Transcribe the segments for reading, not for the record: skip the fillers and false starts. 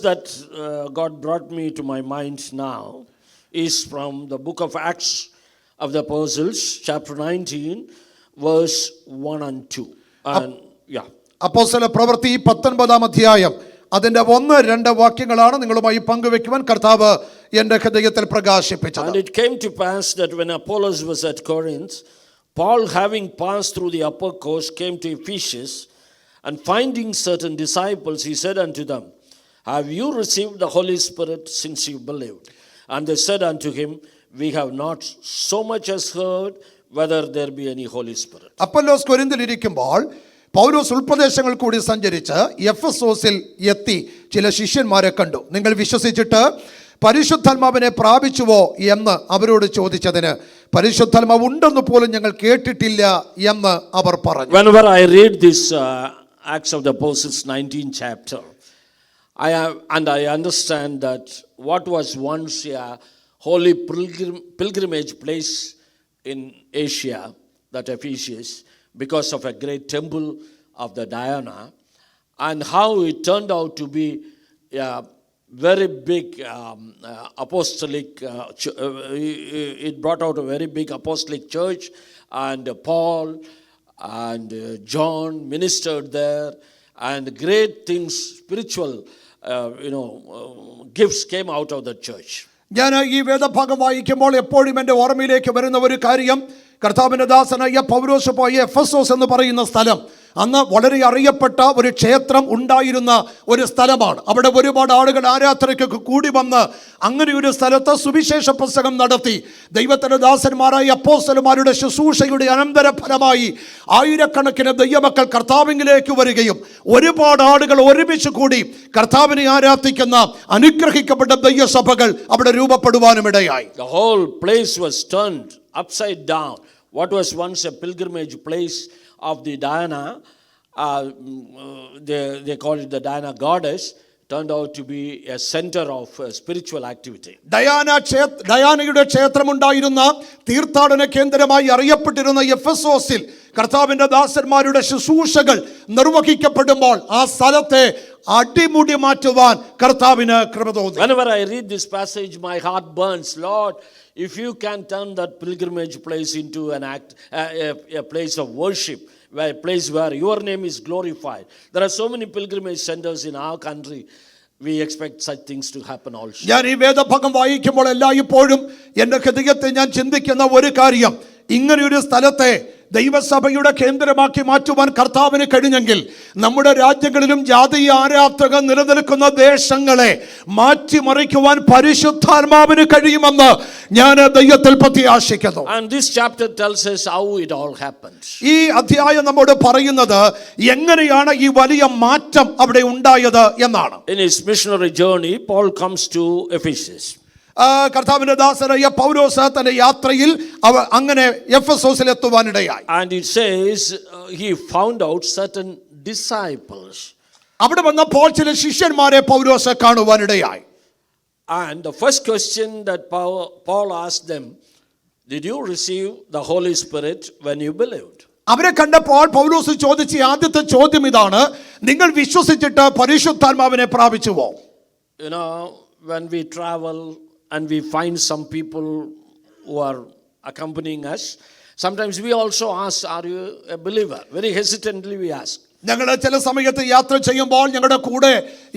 that God brought me to my mind now is from the book of Acts of the Apostles, chapter 19, verse 1 and 2. And yeah. അപ്പോസ്തല പ്രവൃത്തി 19 അധ്യായം അതിന്റെ 1-2 വാക്യങ്ങളാണ് നിങ്ങളുമായി പങ്കുവെക്കുവാൻ കർത്താവ് എൻ്റെ ഹൃദയത്തിൽ പ്രകാശിപ്പിച്ചത്. And it came to pass that when Apollos was at Corinth, Paul, having passed through the upper coast, came to Ephesus, and finding certain disciples, he said unto them, Have you received the Holy Spirit since you believed? And they said unto him, We have not so much as heard whether there be any Holy Spirit. Apollos കൊരിന്തിലിരിക്കുമ്പോൾ പൗലോസ് ഉൾപ്രദേശങ്ങൾ കൂടി സഞ്ചരിച്ച് എഫെസോസിൽ എത്തി ചില ശിഷ്യന്മാരെ കണ്ടു. നിങ്ങൾ വിശ്വസിച്ചിട്ട് പരിശുദ്ധാത്മാവിനെ പ്രാപിച്ചുവോ എന്ന് അവരോട് ചോദിച്ചതിന് പരിശുദ്ധാത്മാവ് ഉണ്ടെന്ന് പോലും ഞങ്ങൾ കേട്ടിട്ടില്ല എന്ന് അവർ പറഞ്ഞു. Whenever I read this Acts of the Apostles 19th chapter, I understand that what was once a holy pilgrimage place in Asia, that Ephesus, because of a great temple of the Diana, and how it turned out to be a very big apostolic, it brought out a very big apostolic church, and Paul and John ministered there, and great things, spiritual gifts came out of the church. ഞാൻ ഈ വേദഭാഗം വായിക്കുമ്പോൾ എപ്പോഴും എൻ്റെ ഓർമ്മയിലേക്ക് വരുന്ന ഒരു കാര്യം, കർത്താവിൻ്റെ ദാസനായ പൗലോസ് പോയ എഫെസോസ് എന്ന് പറയുന്ന സ്ഥലം അന്ന് വളരെ അറിയപ്പെട്ട ഒരു ക്ഷേത്രം ഉണ്ടായിരുന്ന ഒരു സ്ഥലമാണ്. അവിടെ ഒരുപാട് ആളുകൾ ആരാധനയ്ക്കൊക്കെ കൂടി വന്ന് അങ്ങനെ ഒരു സ്ഥലത്ത് സുവിശേഷ പ്രസംഗം നടത്തി ദൈവത്തിൻ്റെ ദാസന്മാരായ അപ്പോസ്തലന്മാരുടെ ശുശ്രൂഷയുടെ അനന്തരഫലമായി ആയിരക്കണക്കിന് ദൈവമക്കൾ കർത്താവിലേക്ക് വരികയും ഒരുപാട് ആളുകൾ ഒരുമിച്ച് കൂടി കർത്താവിനെ ആരാധിക്കുന്ന അനുഗ്രഹിക്കപ്പെട്ട ദൈവസഭകൾ അവിടെ രൂപപ്പെടുവാനും ഇടയായി. The whole place was turned upside down. What was once a pilgrimage place of the Diana, they call it the Diana goddess, turned out to be a center of spiritual activity. ഡയാനയുടെ ക്ഷേത്രമുണ്ടായിരുന്ന തീർത്ഥാടന കേന്ദ്രമായി അറിയപ്പെട്ടിരുന്ന എഫെസോസിൽ കർത്താവിൻ്റെ ദാസന്മാരുടെ ശുശ്രൂഷകൾ നിർവഹിക്കപ്പെടുമ്പോൾ ആ സ്ഥലത്തെ അടിമുടി മാറ്റുവാൻ കർത്താവിന് കൃപ തോന്നി. Whenever I read this passage, my heart burns. Lord, if you can turn that pilgrimage place into a place of worship, a place where your name is glorified. There are so many pilgrimage centers in our country. We expect such things to happen also. ഞാൻ ഈ വേദഭാഗം വായിക്കുമ്പോൾ എല്ലായ്പ്പോഴും എൻ്റെ ഹൃദയത്തെ ഞാൻ ചിന്തിക്കുന്ന ഒരു കാര്യം, ഇങ്ങനെയൊരു സ്ഥലത്തെ ദൈവസഭയുടെ കേന്ദ്രമാക്കി മാറ്റുവാൻ കർത്താവിന് കഴിഞ്ഞെങ്കിൽ നമ്മുടെ രാജ്യങ്ങളിലും ജാതീയ ആരാധന നിലനിൽക്കുന്ന ദേശങ്ങളെ മാറ്റിമറിക്കുവാൻ പരിശുദ്ധാത്മാവിന് കഴിയുമെന്ന് ഞാൻ ദൈവത്തിൽ പ്രത്യാശിക്കുന്നു. And this chapter tells us how it all happens. ഈ അധ്യായം നമ്മോട് പറയുന്നത് എങ്ങനെയാണ് ഈ വലിയ മാറ്റം അവിടെ ഉണ്ടായത് എന്നാണ്. In his missionary journey, Paul comes to Ephesus. കർത്താവിന്റെ ദാസനായ പൗലോസ് തന്റെ യാത്രയിൽ അങ്ങനെ എഫെസോസിൽ എത്തുവാനിടയായി. And it says he found out certain disciples. അവിടെ വന്നപ്പോൾ ചില ശിഷ്യന്മാരെ പൗലോസ് കാണുവാനിടയായി. And the first question that Paul asked them, did you receive the Holy Spirit when you believed? അവരെ കണ്ടപ്പോൾ പൗലോസ് ചോദിച്ച ആദ്യത്തെ ചോദ്യം ഇതാണ്, നിങ്ങൾ വിശ്വസിച്ചിട്ട് പരിശുദ്ധാത്മാവിനെ പ്രാപിച്ചുവോ? When we travel and we find some people who are accompanying us, sometimes we also ask, are you a believer? Very hesitantly we ask. ഞങ്ങൾ ചില സമയത്ത് യാത്ര ചെയ്യുമ്പോൾ ഞങ്ങളുടെ കൂടെ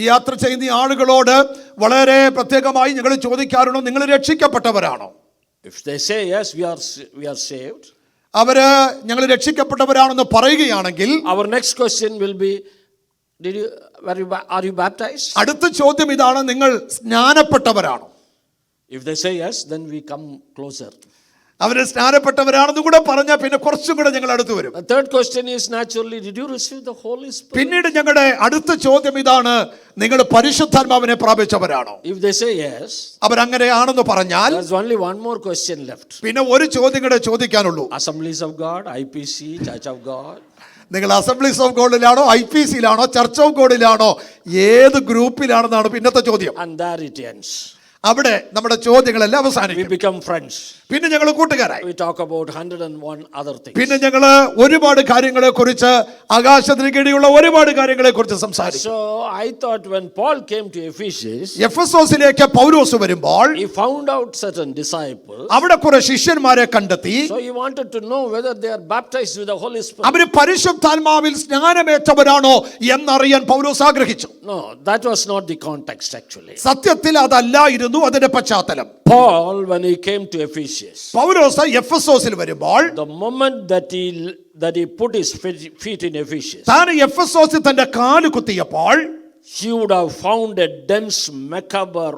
യാത്ര ചെയ്യുന്ന ആളുകളോട് വളരെ പ്രത്യേകമായി ഞങ്ങൾ ചോദിക്കാറുണ്ടോ, നിങ്ങൾ രക്ഷിക്കപ്പെട്ടവരാണോ? If they say yes, we are saved, അവര് ഞങ്ങൾ രക്ഷിക്കപ്പെട്ടവരാണെന്ന് പറയുകയാണെങ്കിൽ our next question will be, are you baptized? അടുത്ത ചോദ്യം ഇതാണ്, നിങ്ങൾ സ്നാനപ്പെട്ടവരാണോ? If they say yes, then we come closer. അവര് സ്നാനപ്പെട്ടവരാണെന്ന് കൂടെ പറഞ്ഞാൽ പിന്നെ കുറച്ചും കൂടെ ഞങ്ങൾ അടുത്ത് വരും. The third question is naturally, did you receive the Holy Spirit? പിന്നീട് ഞങ്ങളുടെ അടുത്ത ചോദ്യം ഇതാണ്, നിങ്ങൾ പരിശുദ്ധാത്മാവിനെ പ്രാപിച്ചവരാണോ? If they say yes, അവരങ്ങനെയാണെന്ന് പറഞ്ഞാൽ there's only one more question left. പിന്നെ ഒരു ചോദ്യം കൂടെ ചോദിക്കാനുള്ളൂ. Assemblies of God, IPC, Church of God. നിങ്ങൾ അസംബ്ലീസ് ഓഫ് ഗോഡിലാണോ, IPCയിലാണോ, ചർച്ച് ഓഫ് ഗോഡിലാണോ, ഏത് ഗ്രൂപ്പിലാണെന്നാണ് പിന്നത്തെ ചോദ്യം. And there it ends. അവിടെ നമ്മുടെ ചോദ്യങ്ങളെല്ലാം We അവസാനിക്കും. become friends. പിന്നെ ഞങ്ങൾ കൂട്ടുകാരായി. We talk about 101 other things. പിന്നെ ഞങ്ങൾ ഒരുപാട് കാര്യങ്ങളെ കുറിച്ച്, ആകാശത്തിന് കീഴിലുള്ള ഒരുപാട് കാര്യങ്ങളെ കുറിച്ച് സംസാരിച്ചു. So I thought when Paul came to Ephesus, എഫെസോസിലേക്ക് പൗലോസ് വരുമ്പോൾ he found out certain disciples. അവിടെ കുറെ ശിഷ്യന്മാരെ കണ്ടെത്തി. So he wanted to know whether they are baptized with the Holy Spirit. അവര് പരിശുദ്ധാത്മാവിൽ സ്നാനമേറ്റവരാണോ എന്നറിയാൻ പൗലോസ് ആഗ്രഹിച്ചു. No, that was not the context actually. സത്യത്തിൽ അതല്ലായിരുന്നു അതിന്റെ പശ്ചാത്തലം. Paul, when he came to Ephesus, പൗലോസ് എഫെസോസിൽ വരുമ്പോൾ the moment that he put his feet in Ephesus, താൻ എഫെസോസിൽ തന്റെ കാല് കുത്തിയപ്പോൾ he would have found a dense, macabre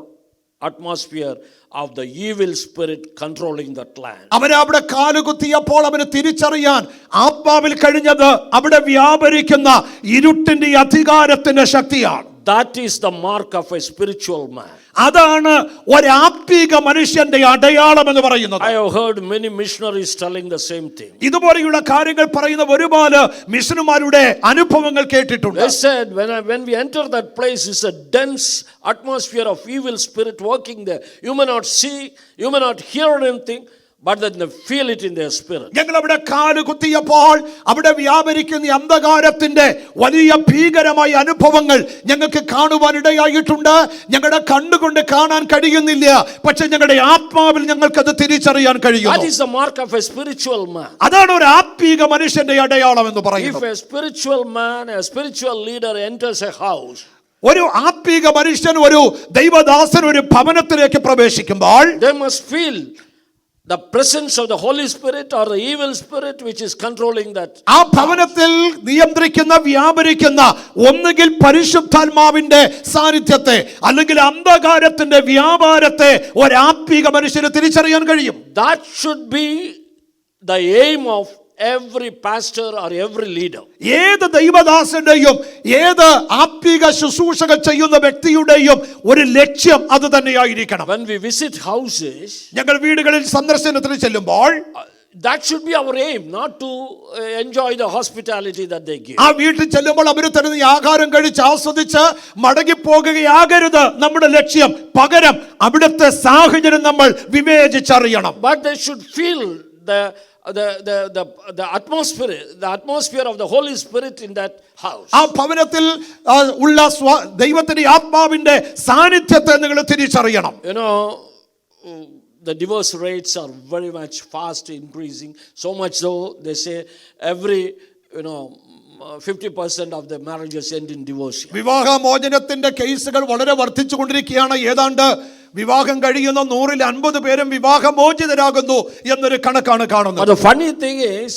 atmosphere of the evil spirit controlling that land. അവൻ അവിടെ കാല് കുത്തിയപ്പോൾ അവന് തിരിച്ചറിയാൻ ആത്മാവിൽ കഴിഞ്ഞത് അവിടെ വ്യാപരിക്കുന്ന ഇരുട്ടിന്റെ അധികാരത്തിന്റെ ശക്തിയാണ്. That is the mark of a spiritual man. അതാണ് ഒരാത്മീക മനുഷ്യന്റെ അടയാളം എന്ന് പറയുന്നത്. I have heard many missionaries telling the same thing. ഇതുപോലെയുള്ള കാര്യങ്ങൾ പറയുന്ന ഒരുപാട് മിഷണറിമാരുടെ അനുഭവങ്ങൾ കേട്ടിട്ടുണ്ട്. They said when we enter that place, is a dense atmosphere of evil spirit working there. You may not see, you may not hear anything, but then they feel it in their spirit. ഞങ്ങൾ അവിടെ കാല് കുത്തിയപ്പോൾ അവിടെ വ്യാപരിക്കുന്ന അന്ധകാരത്തിന്റെ വലിയ ഭീകരമായ അനുഭവങ്ങൾ ഞങ്ങൾക്ക് കാണുവാൻ ഇടയായിട്ടുണ്ട്. ഞങ്ങളുടെ കണ്ണുകൊണ്ട് കാണാൻ കഴിയുന്നില്ല, പക്ഷെ ഞങ്ങളുടെ ആത്മാവിൽ ഞങ്ങൾക്കത് തിരിച്ചറിയാൻ കഴിയുന്നു. That is the mark of a spiritual man. അതാണ് ഒരു ആത്മീക മനുഷ്യന്റെ അടയാളം എന്ന് If പറയുന്നത്. a spiritual man, a spiritual leader enters a house, ഒരു ആത്മീക മനുഷ്യൻ, ഒരു ദൈവദാസൻ ഒരു ഭവനത്തിലേക്ക് പ്രവേശിക്കുമ്പോൾ they must feel the presence of the Holy Spirit or the evil spirit which is controlling that. ആ ഭവനത്തിൽ നിയന്ത്രിക്കുന്ന വ്യാപരിക്കുന്ന ഒന്നുകിൽ പരിശുദ്ധാത്മാവിന്റെ സാന്നിധ്യത്തെ അല്ലെങ്കിൽ അന്ധകാരത്തിന്റെ വ്യാപാരത്തെ ഒരാത്മീക മനുഷ്യന് തിരിച്ചറിയാൻ കഴിയും. That should be the aim of every pastor or every leader. ഏത് ദൈവദാസന്റെയും ഏത് ആത്മീക ശുശ്രൂഷകൾ ചെയ്യുന്ന വ്യക്തിയുടെയും ഒരു ലക്ഷ്യം അത് തന്നെയായിരിക്കണം. When we visit houses, ഞങ്ങൾ വീടുകളിൽ സന്ദർശനത്തിന് ചെല്ലുമ്പോൾ that should be our aim, not to enjoy the hospitality that they give. ആ വീട്ടിൽ ചെല്ലുമ്പോൾ അവർ തരുന്ന ആഹാരം കഴിച്ച് ആസ്വദിച്ച് മടങ്ങിപ്പോകുകയാകരുത് നമ്മുടെ ലക്ഷ്യം. പകരം അവിടുത്തെ സാഹചര്യം നമ്മൾ വിവേചിച്ചറിയണം. But they should feel the atmosphere of the Holy Spirit in that house. ആ ഭവനത്തിൽ ഉള്ള ദൈവത്തിന്റെ ആത്മാവിന്റെ സാന്നിധ്യത്തെ നിങ്ങൾ തിരിച്ചറിയണം. You know, the divorce rates are very much fast increasing, so much so they say every 50% of the marriages end in divorce. വിവാഹമോചനത്തിന്റെ കേസുകൾ വളരെ വർദ്ധിച്ചുകൊണ്ടിരിക്കുകയാണ്. ഏതാണ്ട് വിവാഹം കഴിയുന്ന 100-50 പേരും വിവാഹമോചിതരാകുന്നു എന്നൊരു കണക്കാണ് കാണുന്നത്. But the funny thing is,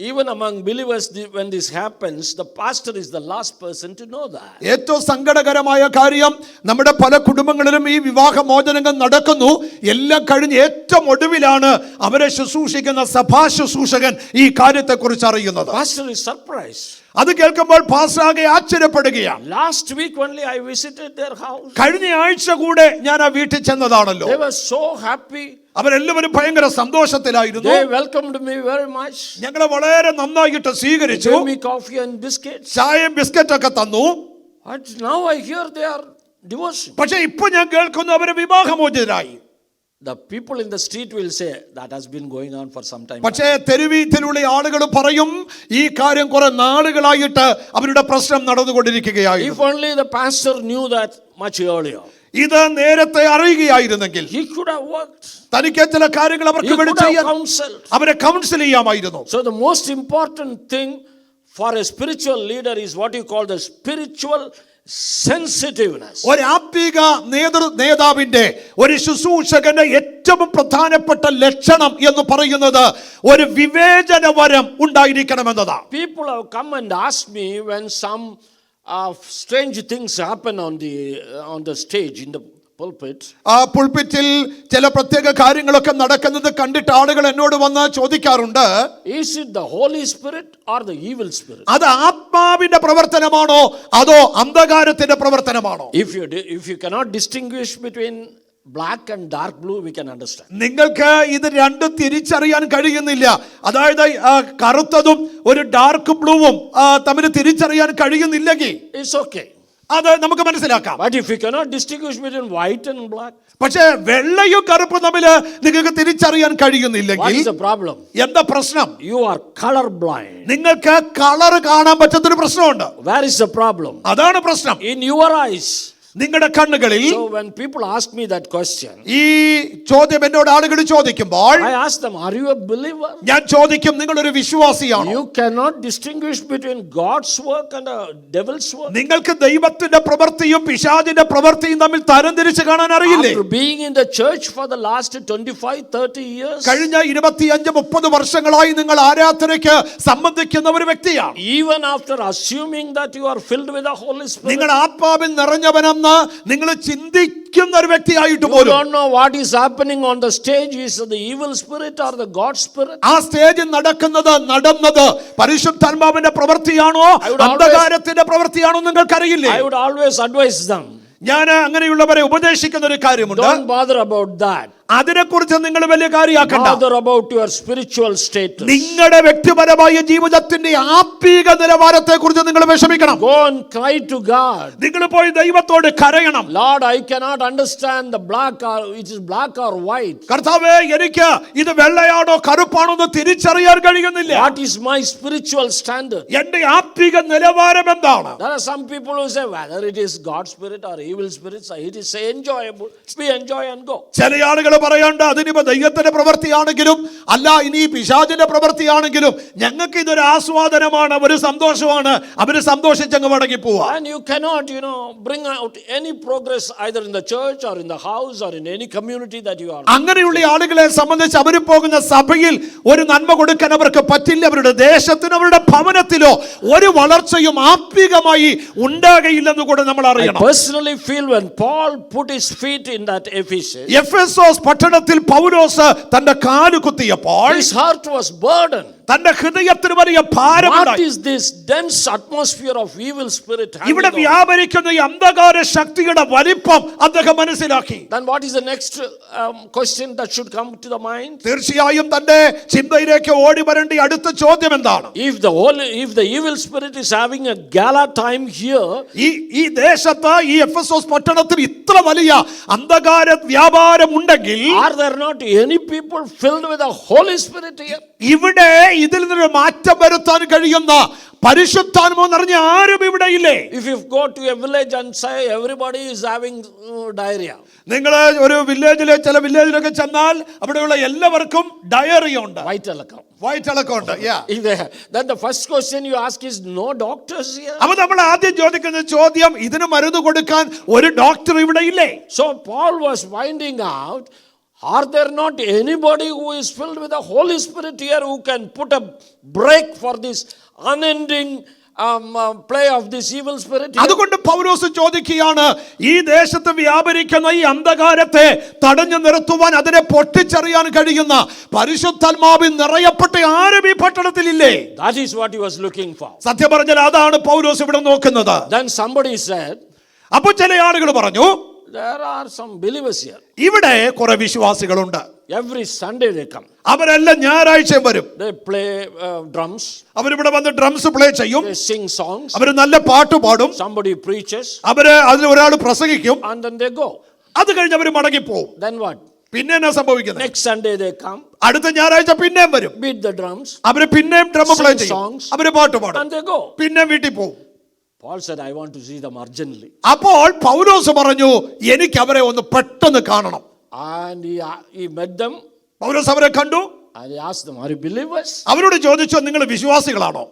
even among believers, when this happens, the pastor is the last person to know that. ഏറ്റവും സങ്കടകരമായ കാര്യം, നമ്മുടെ പല കുടുംബങ്ങളിലും ഈ വിവാഹമോചനങ്ങൾ നടക്കുന്നു. എല്ലാം കഴിഞ്ഞ് ഏറ്റവും ഒടുവിലാണ് അവരെ ശുശ്രൂഷിക്കുന്ന സഭാ ശുശ്രൂഷകൻ ഈ കാര്യത്തെക്കുറിച്ച് അറിയുന്നത്. Pastor is surprised. അത് കേൾക്കുമ്പോൾ പാസ്റ്റർ ആകെ ആശ്ചര്യപ്പെടുകയാണ്. Last week only I visited their house. കഴിഞ്ഞ ആഴ്ച കൂടെ ഞാൻ ആ വീട്ടിൽ ചെന്നതാണല്ലോ. They were so happy. അവരെല്ലാവരും ഭയങ്കര സന്തോഷത്തിലായിരുന്നു. They welcomed me very much. ഞങ്ങളെ വളരെ നന്നായിട്ട് സ്വീകരിച്ചു. Gave me coffee and biscuits. ചായയും ബിസ്ക്കറ്റ് ഒക്കെ തന്നു. But now I hear they are divorcing. പക്ഷെ ഇപ്പൊ ഞാൻ കേൾക്കുന്നു അവര് വിവാഹമോചിതരായി. The people in the street will say that has been going on for some time. പക്ഷേ തെരുവീഥിലുള്ള ആളുകൾ പറയും ഈ കാര്യം കുറെ നാളുകളായിട്ട് അവരുടെ പ്രശ്നം നടന്നുകൊണ്ടിരിക്കുകയായിരുന്നു. If only the pastor knew that much earlier. ഇത് നേരത്തെ അറിയുകയായിരുന്നെങ്കിൽ he could have worked. തനിക്ക് ചില കാര്യങ്ങൾ അവർക്ക് വേണ്ടി ചെയ്യാൻ അവരെ കൗൺസിൽ ചെയ്യാമായിരുന്നു. So the most important thing for a spiritual leader is what you call the spiritual sensitiveness. ഒരു ആത്മീക നേതാവിന്റെ ഒരു ശുശ്രൂഷകന്റെ ഏറ്റവും പ്രധാനപ്പെട്ട ലക്ഷണം എന്ന് പറയുന്നത് ഒരു വിവേചനവരം ഉണ്ടായിരിക്കണമെന്നതാണ്. People have come and asked me when some strange things happen on the stage in the pulpit. ആ പുൾപിറ്റിൽ ചില പ്രത്യേക കാര്യങ്ങളൊക്കെ നടക്കുന്നത് കണ്ടിട്ട് ആളുകൾ എന്നോട് വന്ന് ചോദിക്കാറുണ്ട്, is it the Holy Spirit or the evil spirit? അത് ആത്മാവിന്റെ പ്രവർത്തനമാണോ അതോ അന്ധകാരത്തിന്റെ പ്രവർത്തനമാണോ? If you cannot distinguish between black and dark blue, we can understand. നിങ്ങൾക്ക് ഇത് രണ്ടും തിരിച്ചറിയാൻ കഴിയുന്നില്ല, അതായത് കറുത്തതും ഒരു ഡാർക്ക് ബ്ലൂവും തമ്മിൽ തിരിച്ചറിയാൻ കഴിയുന്നില്ലെങ്കിൽ it's okay. അത് നമുക്ക് മനസ്സിലാക്കാം. But if you cannot distinguish between white and black, പക്ഷേ വെള്ളയും കറുപ്പും തമ്മിൽ നിങ്ങൾക്ക് തിരിച്ചറിയാൻ what കഴിയുന്നില്ലെങ്കിൽ is the problem? എന്താ പ്രശ്നം? You are color blind. നിങ്ങൾക്ക് കളർ കാണാൻ പറ്റാത്തൊരു പ്രശ്നമുണ്ട്. Where is the problem? അതാണ് പ്രശ്നം. In your eyes. നിങ്ങളുടെ കണ്ണുകളിൽ. So when people ask me that question, ഈ ചോദ്യം എന്നോട് ആളുകൾ ചോദിക്കുമ്പോൾ I ask them, are you a believer? ഞാൻ ചോദിക്കും, നിങ്ങളൊരു വിശ്വാസിയാണോ? You cannot distinguish between God's work and a devil's work. നിങ്ങൾക്ക് ദൈവത്തിന്റെ പ്രവൃത്തിയും പിശാചിന്റെ പ്രവൃത്തിയും തമ്മിൽ തരംതിരിച്ച് കാണാൻ അറിയില്ലേ? After being in the church for the last 25-30 years, കഴിഞ്ഞ 25-30 വർഷങ്ങളായി നിങ്ങൾ ആരാധനയ്ക്ക് സംബന്ധിക്കുന്ന ഒരു വ്യക്തിയാണ്. even after assuming that you are filled with the Holy Spirit, നിങ്ങൾ ആത്മാവിൽ നിറഞ്ഞവനെന്ന് നിങ്ങൾ ചിന്തിക്കുന്ന ഒരു വ്യക്തിയായിട്ട് you പോലും don't know what is happening on the stage. Is it the evil spirit or the God spirit? ആ സ്റ്റേജിൽ നടന്നത് പരിശുദ്ധാത്മാവിന്റെ പ്രവൃത്തിയാണോ അന്ധകാരത്തിന്റെ പ്രവൃത്തിയാണോ നിങ്ങൾക്കറിയില്ലേ? I would always advise them, ഞാൻ അങ്ങനെയുള്ളവരെ ഉപദേശിക്കുന്ന ഒരു കാര്യമുണ്ട്. don't bother about that. അതിനെക്കുറിച്ച് നിങ്ങൾ വലിയ കാര്യമാക്കണ്ട. Bother about your spiritual status. നിങ്ങളുടെ വ്യക്തിപരമായ ജീവിതത്തിന്റെ ആത്മീക നിലവാരത്തെ കുറിച്ച് നിങ്ങൾ വിഷമിക്കണം. Go and cry to God. നിങ്ങൾ പോയി ദൈവത്തോട് കരയണം. Lord, I cannot understand the black or it is black or white. കർത്താവേ, എനിക്ക് ഇത് വെള്ളയാണോ കറുപ്പാണോ എന്ന് തിരിച്ചറിയാൻ കഴിയുന്നില്ല. What is my spiritual standard? എന്റെ ആത്മീക നിലവാരം എന്താണ്? There are some people who say whether it is God's spirit or evil spirits, it is enjoyable. We enjoy and go. ചില ആളുകൾ പറയാണ്ട് അതിനിപ്പോ ദൈവത്തിന്റെ പ്രവൃത്തിയാണെങ്കിലും അല്ല ഇനി പിശാചിന്റെ പ്രവൃത്തിയാണെങ്കിലും ഞങ്ങൾക്ക് ഇതൊരു ആസ്വാദനമാണ്, ഒരു സന്തോഷമാണ്, അവര് സന്തോഷിച്ചങ്ങ് മടങ്ങി പോവാ. And you cannot, bring out any progress either in the church or in the house or in any community that you are. അങ്ങനെയുള്ള ആളുകളെ സംബന്ധിച്ച് അവർ പോകുന്ന സഭയിൽ ഒരു നന്മ കൊടുക്കാൻ അവർക്ക് പറ്റില്ല. അവരുടെ ദേശത്തിനോ അവരുടെ ഭവനത്തിലോ ഒരു വളർച്ചയും ആത്മീകമായി ഉണ്ടാകയില്ലെന്ന് കൂടെ നമ്മൾ അറിയണം. I personally feel when Paul put his feet in that Ephesus, പട്ടണത്തിൽ പൗലോസ് തന്റെ കാല് കുത്തിയപ്പോൾ his heart was burdened. തന്റെ ഹൃദയത്തിന് വലിയ ഭാരമുണ്ടായി. What is this dense atmosphere of evil spirit? ഇവിടെ വ്യാപരിക്കുന്ന ഈ അന്ധകാര ശക്തിയുടെ വലിപ്പം അദ്ദേഹം മനസ്സിലാക്കി. Then what is the next question that should come to the mind? തീർച്ചയായും തന്റെ ചിന്തയിലേക്ക് ഓടി വരേണ്ട അടുത്ത ചോദ്യം എന്താണ്? If the evil spirit is having a gala time here, ഈ ദേശത്ത് ഈ എഫെസോസ് പട്ടണത്തിൽ ഇത്ര വലിയ അന്ധകാര വ്യാപാരം ഉണ്ടെങ്കിൽ, are there not any people filled with the Holy Spirit here? ഇവിടെ ഇതിൽ നിന്ന് മാറ്റം വരുത്താൻ കഴിയുന്ന പരിശുദ്ധാത്മാവ് നിറഞ്ഞ ആരും ഇവിടെ ഇല്ലേ? If you go to a village and say everybody is having diarrhea, നിങ്ങൾ ഒരു ചില വില്ലേജിലൊക്കെ ചെന്നാൽ അവിടെയുള്ള എല്ലാവർക്കും ഡയറിയ ഉണ്ട്, വയറ്റിളക്കമുണ്ട്. Then the first question you ask is, no doctors here? അപ്പോൾ നമ്മൾ ആദ്യം ചോദിക്കുന്ന ചോദ്യം, ഇതിന് മരുന്ന് കൊടുക്കാൻ ഒരു ഡോക്ടർ ഇവിടെ ഇല്ലേ? So Paul was finding out, are there not anybody who is filled with the Holy Spirit here who can put a break for this unending play of this evil spirit? അതുകൊണ്ട് പൗലോസ് ചോദിക്കുകയാണ്, ഈ ദേശത്ത് വ്യാപരിക്കുന്ന ഈ അന്ധകാരത്തെ തടഞ്ഞു നിർത്തുവാൻ, അതിനെ പൊട്ടിച്ചെറിയാൻ കഴിയുന്ന പരിശുദ്ധാത്മാവിൽ നിറയപ്പെട്ട ആരും ഈ പട്ടണത്തിലില്ലേ? That is what he was looking for. സത്യം പറഞ്ഞാൽ അതാണ് പൗലോസ് ഇവിടെ നോക്കുന്നത്. Then somebody said, അപ്പോൾ ചില ആളുകൾ പറഞ്ഞു, there are some believers here. ഇവിടെ കുറെ വിശ്വാസികളുണ്ട്. Every Sunday they come. അവരെല്ലാം ഞായറാഴ്ചയും വരും. They play drums. അവരിവിടെ വന്ന് ഡ്രംസ് പ്ലേ ചെയ്യും. They sing songs. അവര് നല്ല പാട്ട് പാടും. Somebody preaches. അതിൽ ഒരാൾ പ്രസംഗിക്കും. And then they go. അത് കഴിഞ്ഞ് അവർ മടങ്ങി പോകും. Then what? പിന്നെ എന്നാ സംഭവിക്കുന്നത്? Next Sunday they come. അടുത്ത ഞായറാഴ്ച പിന്നെയും വരും. Beat the drums. അവര് പിന്നെയും ഡ്രം പ്ലേ ചെയ്യും. അവര് പാട്ട് പാടും. And they go. പിന്നെ വീട്ടിൽ പോകും. Paul said, I want to see them urgently. അപ്പോൾ പൗലോസ് പറഞ്ഞു, എനിക്ക് അവരെ ഒന്ന് പെട്ടെന്ന് കാണണം. And he met them. പൗലോസ് അവരെ കണ്ടു. And he asked them, are you believers? അവരോട് ചോദിച്ചു, നിങ്ങൾ വിശ്വാസികളാണോ?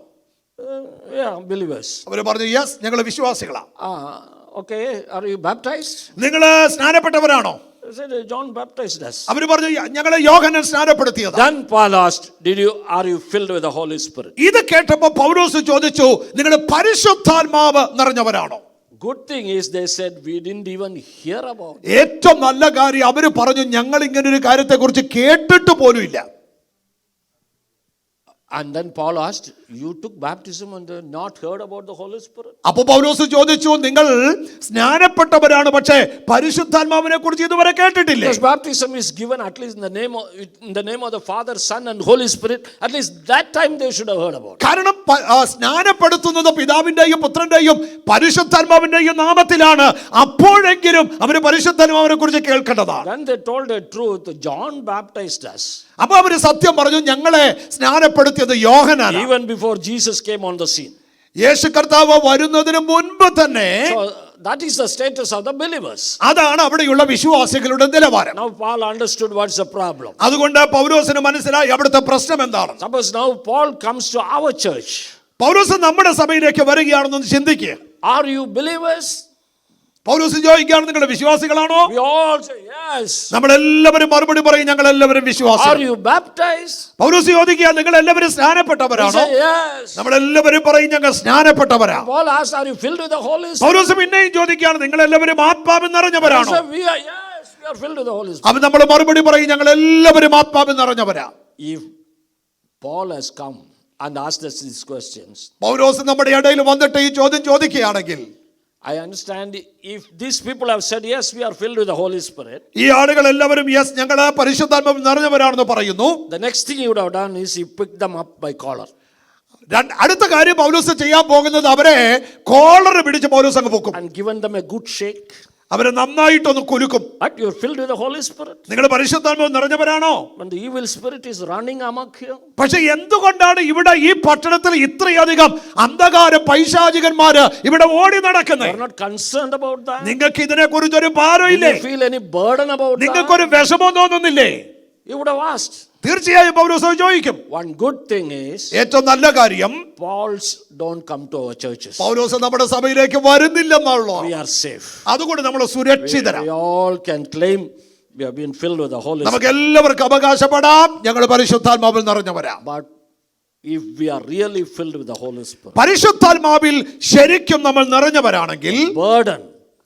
Yeah, believers. അവർ പറഞ്ഞു, യെസ്, ഞങ്ങൾ വിശ്വാസികളാ. Okay, are you baptized? നിങ്ങൾ സ്നാനപ്പെട്ടവരാണോ? Said John baptized us. അവർ പറഞ്ഞു, ഞങ്ങളെ യോഹന്നാൻ സ്നാനപ്പെടുത്തിയത്. Then Paul asked, are you filled with the Holy Spirit? ഇത് കേട്ടപ്പോൾ പൗലോസ് ചോദിച്ചു, നിങ്ങൾ പരിശുദ്ധാത്മാവ് നിറഞ്ഞവരാണോ? Good thing is they said we didn't even hear about it. ഏറ്റവും നല്ല കാര്യം അവര് പറഞ്ഞു, ഞങ്ങൾ ഇങ്ങനെ ഒരു കാര്യത്തെ കുറിച്ച് കേട്ടിട്ട് പോലും ഇല്ല. And then Paul asked, you took baptism and not heard about the Holy Spirit? അപ്പോൾ പൗലോസ് ചോദിച്ചു, നിങ്ങൾ സ്നാനപ്പെട്ടവരാണ്, പക്ഷേ പരിശുദ്ധാത്മാവിനെ കുറിച്ച് ഇതുവരെ കേട്ടിട്ടില്ലേ? Because baptism is given at least in the name of the Father, Son and Holy Spirit. At least that time they should have heard about it. കാരണം സ്നാനപ്പെടുത്തുന്നത് പിതാവിന്റെയും പുത്രന്റെയും പരിശുദ്ധാത്മാവിന്റെയും നാമത്തിലാണ്. അപ്പോഴെങ്കിലും അവര് പരിശുദ്ധാത്മാവിനെ കുറിച്ച് കേൾക്കേണ്ടതാണ്. Then they told the truth. John baptized us. അപ്പൊ അവര് സത്യം പറഞ്ഞു, ഞങ്ങളെ സ്നാനപ്പെടുത്തിയത് യോഹന്നാനാണ്. Even before Jesus came on the scene. യേശു കർത്താവ് വരുന്നതിന് മുൻപ് തന്നെ. So that is the status of the believers. അതാണ് അവിടെയുള്ള വിശ്വാസികളുടെ നിലവാരം. Now Paul understood what's the problem. അതുകൊണ്ട് പൗലോസിന് മനസ്സിലായി അവിടുത്തെ പ്രശ്നം എന്താണ്. Suppose now Paul comes to our church. പൗലോസ് നമ്മുടെ സഭയിലേക്ക് വരികയാണെന്ന് ചിന്തിക്കുക. Are you believers? പൗലോസ് ചോദിക്കുകയാണ്, നിങ്ങളുടെ വിശ്വാസികളാണോ? We all say yes. നമ്മളെല്ലാവരും മറുപടി പറയും, ഞങ്ങൾ എല്ലാവരും വിശ്വാസികൾ. Are you baptized? പൗലോസ് ചോദിക്കുക, നിങ്ങൾ എല്ലാവരും സ്നാനപ്പെട്ടവരാണോ? Yes. നമ്മളെല്ലാവരും പറയും, ഞങ്ങൾ സ്നാനപ്പെട്ടവരാണ്. Paul asks, are you filled with the Holy Spirit? പൗലോസ് പിന്നെയും ചോദിക്കുകയാണ്, നിങ്ങൾ എല്ലാവരും ആത്മാവിൽ നിറഞ്ഞവരാണോ? We are, yes, we are filled with the Holy Spirit. അവൻ നമ്മൾ മറുപടി പറയും, ഞങ്ങൾ എല്ലാവരും ആത്മാവിൽ നിറഞ്ഞവരാ. If Paul has come and asked us these questions, പൗലോസ് നമ്മുടെ ഇടയിൽ വന്നിട്ട് ഈ ചോദ്യം ചോദിക്കുകയാണെങ്കിൽ, I understand if these people have said yes, we are filled with the Holy Spirit. ഈ ആളുകൾ എല്ലാവരും യെസ്, ഞങ്ങൾ പരിശുദ്ധാത്മാവിൽ നിറഞ്ഞവരാണെന്ന് പറയുന്നു. The next thing he would have done is he picked them up by collar. അടുത്ത കാര്യം പൗലോസ് ചെയ്യാൻ പോകുന്നത്, അവരെ കോളർ പിടിച്ച് പൗലോസ് അങ്ങ് പൊക്കും. And given them a good shake. അവരെ നന്നായിട്ടൊന്ന് കുലുക്കും. But you are filled with the Holy Spirit. നിങ്ങൾ പരിശുദ്ധാത്മാവ് നിറഞ്ഞവരാണോ? When the evil spirit is running amok here. പക്ഷെ എന്തുകൊണ്ടാണ് ഇവിടെ ഈ പട്ടണത്തിൽ ഇത്രയധികം അന്ധകാര പൈശാചികന്മാര് ഇവിടെ ഓടി നടക്കുന്നത്? You are not concerned about that. നിങ്ങൾക്ക് ഇതിനെ കുറിച്ച് ഒരു ഭാരമില്ലേ? Do you feel any burden about that? നിങ്ങൾക്കൊരു വിഷമം തോന്നുന്നില്ലേ? You would have asked. തീർച്ചയായും പൗലോസ് ചോദിക്കും. One good thing is, ഏറ്റവും നല്ല കാര്യം, Pauls don't come to our churches. പൗലോസ് നമ്മുടെ സഭയിലേക്ക് വരുന്നില്ലെന്നുള്ളൂ. We are safe. അതുകൊണ്ട് നമ്മൾ സുരക്ഷിതരാണ്. We all can claim we have been filled with the Holy Spirit. നമുക്ക് എല്ലാവർക്കും അവകാശപ്പെടാം, ഞങ്ങൾ പരിശുദ്ധാത്മാവിൽ നിറഞ്ഞവരാ. But if we are really filled with the Holy Spirit, പരിശുദ്ധാത്മാവിൽ ശരിക്കും നമ്മൾ നിറഞ്ഞവരാണെങ്കിൽ, burden,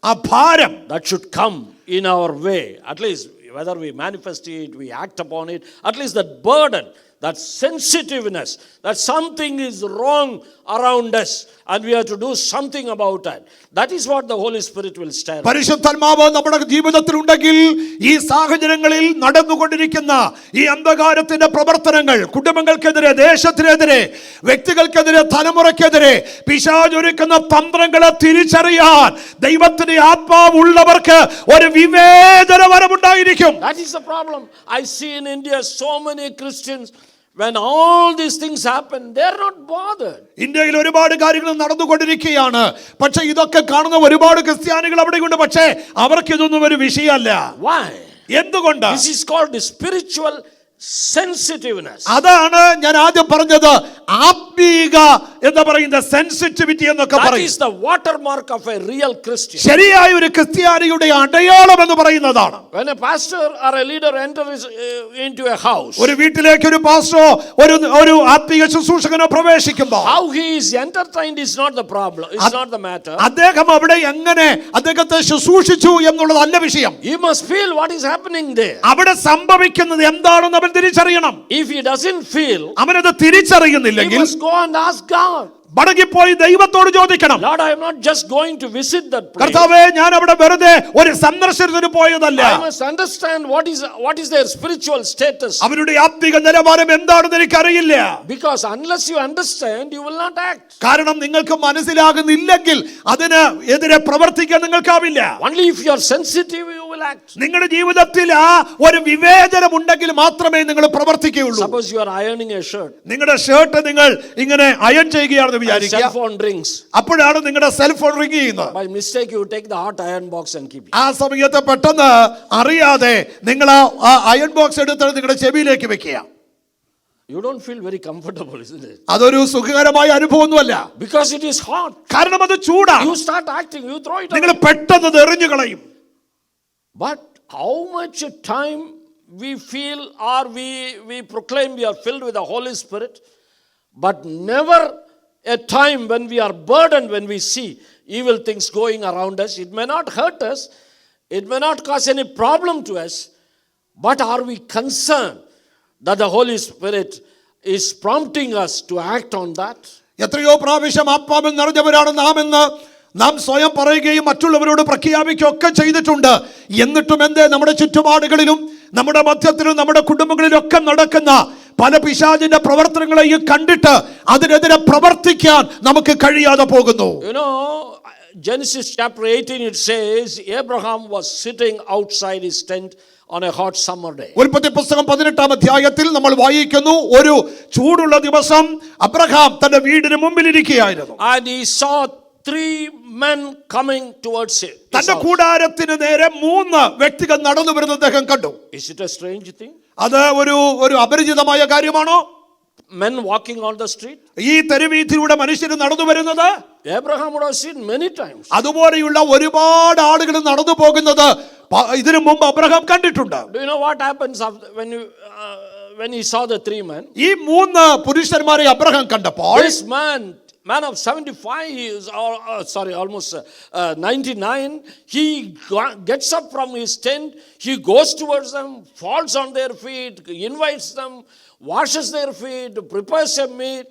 ആ ഭാരം that should come in our way, at least whether we manifest it, we act upon it, at least that burden, that sensitiveness, that something is wrong around us and we have to do something about that. That is what the Holy Spirit will stir. പരിശുദ്ധാത്മാവ് നമ്മുടെ ജീവിതത്തിൽ ഉണ്ടെങ്കിൽ, ഈ സാഹചര്യങ്ങളിൽ നടന്നുകൊണ്ടിരിക്കുന്ന ഈ അന്ധകാരത്തിന്റെ പ്രവർത്തനങ്ങൾ, കുടുംബങ്ങൾക്കെതിരെ, ദേശത്തിനെതിരെ, വ്യക്തികൾക്കെതിരെ, തലമുറയ്ക്കെതിരെ പിശാചൊരുക്കുന്ന തന്ത്രങ്ങളെ തിരിച്ചറിയാൻ ദൈവത്തിന്റെ ആത്മാവ് ഉള്ളവർക്ക് ഒരു വിവേചനവരമുണ്ടായിരിക്കും. That is the problem. I see in India so many Christians, when all these things happen, they are not bothered. ഇന്ത്യയിൽ ഒരുപാട് കാര്യങ്ങൾ നടന്നുകൊണ്ടിരിക്കുകയാണ്. പക്ഷെ ഇതൊക്കെ കാണുന്ന ഒരുപാട് ക്രിസ്ത്യാനികൾ അവിടെയുണ്ട്. പക്ഷേ അവർക്ക് ഇതൊന്നും ഒരു വിഷയമല്ല. Why? എന്തുകൊണ്ട്? This is called the spiritual sensitiveness. അതാണ് ഞാൻ ആദ്യം പറഞ്ഞത്, ആത്മീക എന്ന് പറയുന്ന സെൻസിറ്റിവിറ്റി എന്നൊക്കെ That പറയും. is the watermark of a real Christian. ശരിയായ ഒരു ക്രിസ്ത്യാനിയുടെ അടയാളം എന്ന് പറയുന്നതാണ്. When a pastor or a leader enters into a house, ഒരു വീട്ടിലേക്ക് ഒരു പാസ്റ്ററോ ഒരു ആത്മീയ ശുശ്രൂഷകനോ പ്രവേശിക്കുമ്പോൾ, how he is entertained is not the problem, is not the matter. അദ്ദേഹം അവിടെ എങ്ങനെ അദ്ദേഹത്തെ ശുശ്രൂഷിച്ചു എന്നുള്ളതല്ല വിഷയം. He must feel what is happening there. അവിടെ സംഭവിക്കുന്നത് എന്താണെന്ന് അവൻ തിരിച്ചറിയണം. If he doesn't feel, അവനത് he തിരിച്ചറിയുന്നില്ലെങ്കിൽ must go and ask God. മടങ്ങിപ്പോയി ദൈവത്തോട് ചോദിക്കണം. Lord, I am not just going to visit that place. കർത്താവേ, ഞാൻ അവിടെ വെറുതെ ഒരു സന്ദർശനത്തിന് പോയതല്ല. I must understand what is their spiritual status. അവരുടെ ആത്മീക നിലവാരം എന്താണെന്ന് എനിക്കറിയില്ല. Because unless you understand, you will not act. കാരണം നിങ്ങൾക്ക് മനസ്സിലാകുന്നില്ലെങ്കിൽ അതിന് എതിരെ പ്രവർത്തിക്കാൻ നിങ്ങൾക്കാവില്ല. Only if you are sensitive, you will act. നിങ്ങളുടെ ജീവിതത്തിൽ ആ ഒരു വിവേചനം ഉണ്ടെങ്കിൽ മാത്രമേ നിങ്ങൾ പ്രവർത്തിക്കുകയുള്ളൂ. Suppose you are ironing a shirt. നിങ്ങളുടെ ഷർട്ട് നിങ്ങൾ ഇങ്ങനെ അയൺ ചെയ്യുകയാണെന്ന് Cell വിചാരിക്കുക. phone rings. അപ്പോഴാണ് നിങ്ങളുടെ സെൽഫോൺ റിംഗ് ചെയ്യുന്നത്. By mistake, you take the hot iron box and keep it. ആ സമയത്ത് പെട്ടെന്ന് അറിയാതെ നിങ്ങൾ ആ അയൺ ബോക്സ് എടുത്ത് നിങ്ങളുടെ ചെവിയിലേക്ക് വെക്കുക. You don't feel very comfortable, isn't it? അതൊരു സുഖകരമായ അനുഭവമൊന്നുമല്ല. Because it is hot. കാരണം അത് ചൂടാണ്. You start acting, you throw it നിങ്ങൾ away. പെട്ടെന്ന് എറിഞ്ഞു കളയും. But how much time we feel or we proclaim we are filled with the Holy Spirit, but never a time when we are burdened, when we see evil things going around us. It may not hurt us, it may not cause any problem to us, but are we concerned that the Holy Spirit is prompting us to act on that. എത്രയോ പ്രാവശ്യം ആത്മാവിൽ നിറഞ്ഞവരാണ് നാം എന്ന് നാം സ്വയം പറയുകയും മറ്റുള്ളവരോട് പ്രഖ്യാപിക്കുകയൊക്കെ ചെയ്തിട്ടുണ്ട്. എന്നിട്ടും എന്തേ നമ്മുടെ ചുറ്റുപാടുകളിലും നമ്മുടെ മധ്യത്തിലും നമ്മുടെ കുടുംബങ്ങളിലൊക്കെ നടക്കുന്ന പല പിശാചിന്റെ പ്രവർത്തനങ്ങളെയും കണ്ടിട്ട് അതിനെതിരെ പ്രവർത്തിക്കാൻ നമുക്ക് കഴിയാതെ പോകുന്നു. You know, Genesis chapter 18 it says Abraham was sitting outside his tent on a hot summer day. ഉൽപ്പത്തി പുസ്തകം 18-ാം അധ്യായത്തിൽ നമ്മൾ വായിക്കുന്നു, ഒരു ചൂടുള്ള ദിവസം അബ്രഹാം തന്റെ വീടിന് മുമ്പിൽ ഇരിക്കുകയായിരുന്നു. And he saw 3 men coming towards him. തന്റെ കൂടാരത്തിന് നേരെ 3 വ്യക്തികൾ നടന്നു വരുന്നത് അദ്ദേഹം കണ്ടു. Is it a strange thing? അത് ഒരു അപരിചിതമായ കാര്യമാണോ? Men walking on the street? ഈ തെരുവീഥിയിലൂടെ മനുഷ്യർ നടന്നു വരുന്നത് Abraham would have seen many times. അതുപോലെയുള്ള ഒരുപാട് ആളുകൾ നടന്നു പോകുന്നത് ഇതിനു മുമ്പ് അബ്രഹാം കണ്ടിട്ടുണ്ട്. Do you know what happens when he saw the 3 men? ഈ 3 പുരുഷന്മാരെ അബ്രഹാം കണ്ടപ്പോൾ This man of 75 years, almost 99, he gets up from his tent, he goes towards them, falls on their feet, invites them, washes their feet, prepares a meal,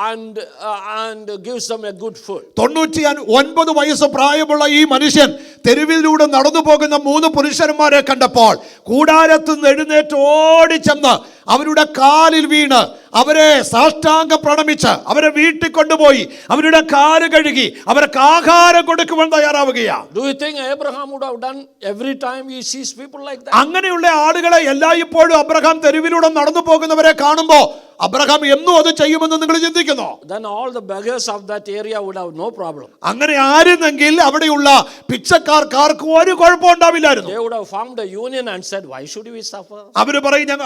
and gives them a good food. 99 വയസ്സ് പ്രായമുള്ള ഈ മനുഷ്യൻ തെരുവിലൂടെ നടന്നു പോകുന്ന 3 പുരുഷന്മാരെ കണ്ടപ്പോൾ കൂടാരത്തിൽ നിന്ന് എഴുന്നേറ്റ് ഓടിച്ചെന്ന് അവരുടെ കാലിൽ വീണ് അവരെ സാഷ്ടാംഗം പ്രണമിച്ച് അവരെ വീട്ടിൽ കൊണ്ടുപോയി അവരുടെ കാല് കഴുകി അവർക്ക് ആഹാരം കൊടുക്കുവാൻ തയ്യാറാവുകയാണ്. Do you think Abraham would have done every time he sees people like that? അങ്ങനെയുള്ള ആളുകളെ എല്ലായ്പ്പോഴും അബ്രഹാം തെരുവിലൂടെ നടന്നു പോകുന്നവരെ കാണുമ്പോൾ അബ്രഹാം എന്നും അത് ചെയ്യുമെന്ന് നിങ്ങൾ ചിന്തിക്കുന്നു? Then all the beggars of that area would have no problem. അങ്ങനെ ആയിരുന്നെങ്കിൽ അവിടെയുള്ള പിച്ചക്കാർക്ക് ഒരു കുഴപ്പം ഉണ്ടാവില്ലായിരുന്നു. They would have formed a union and said, why should we suffer?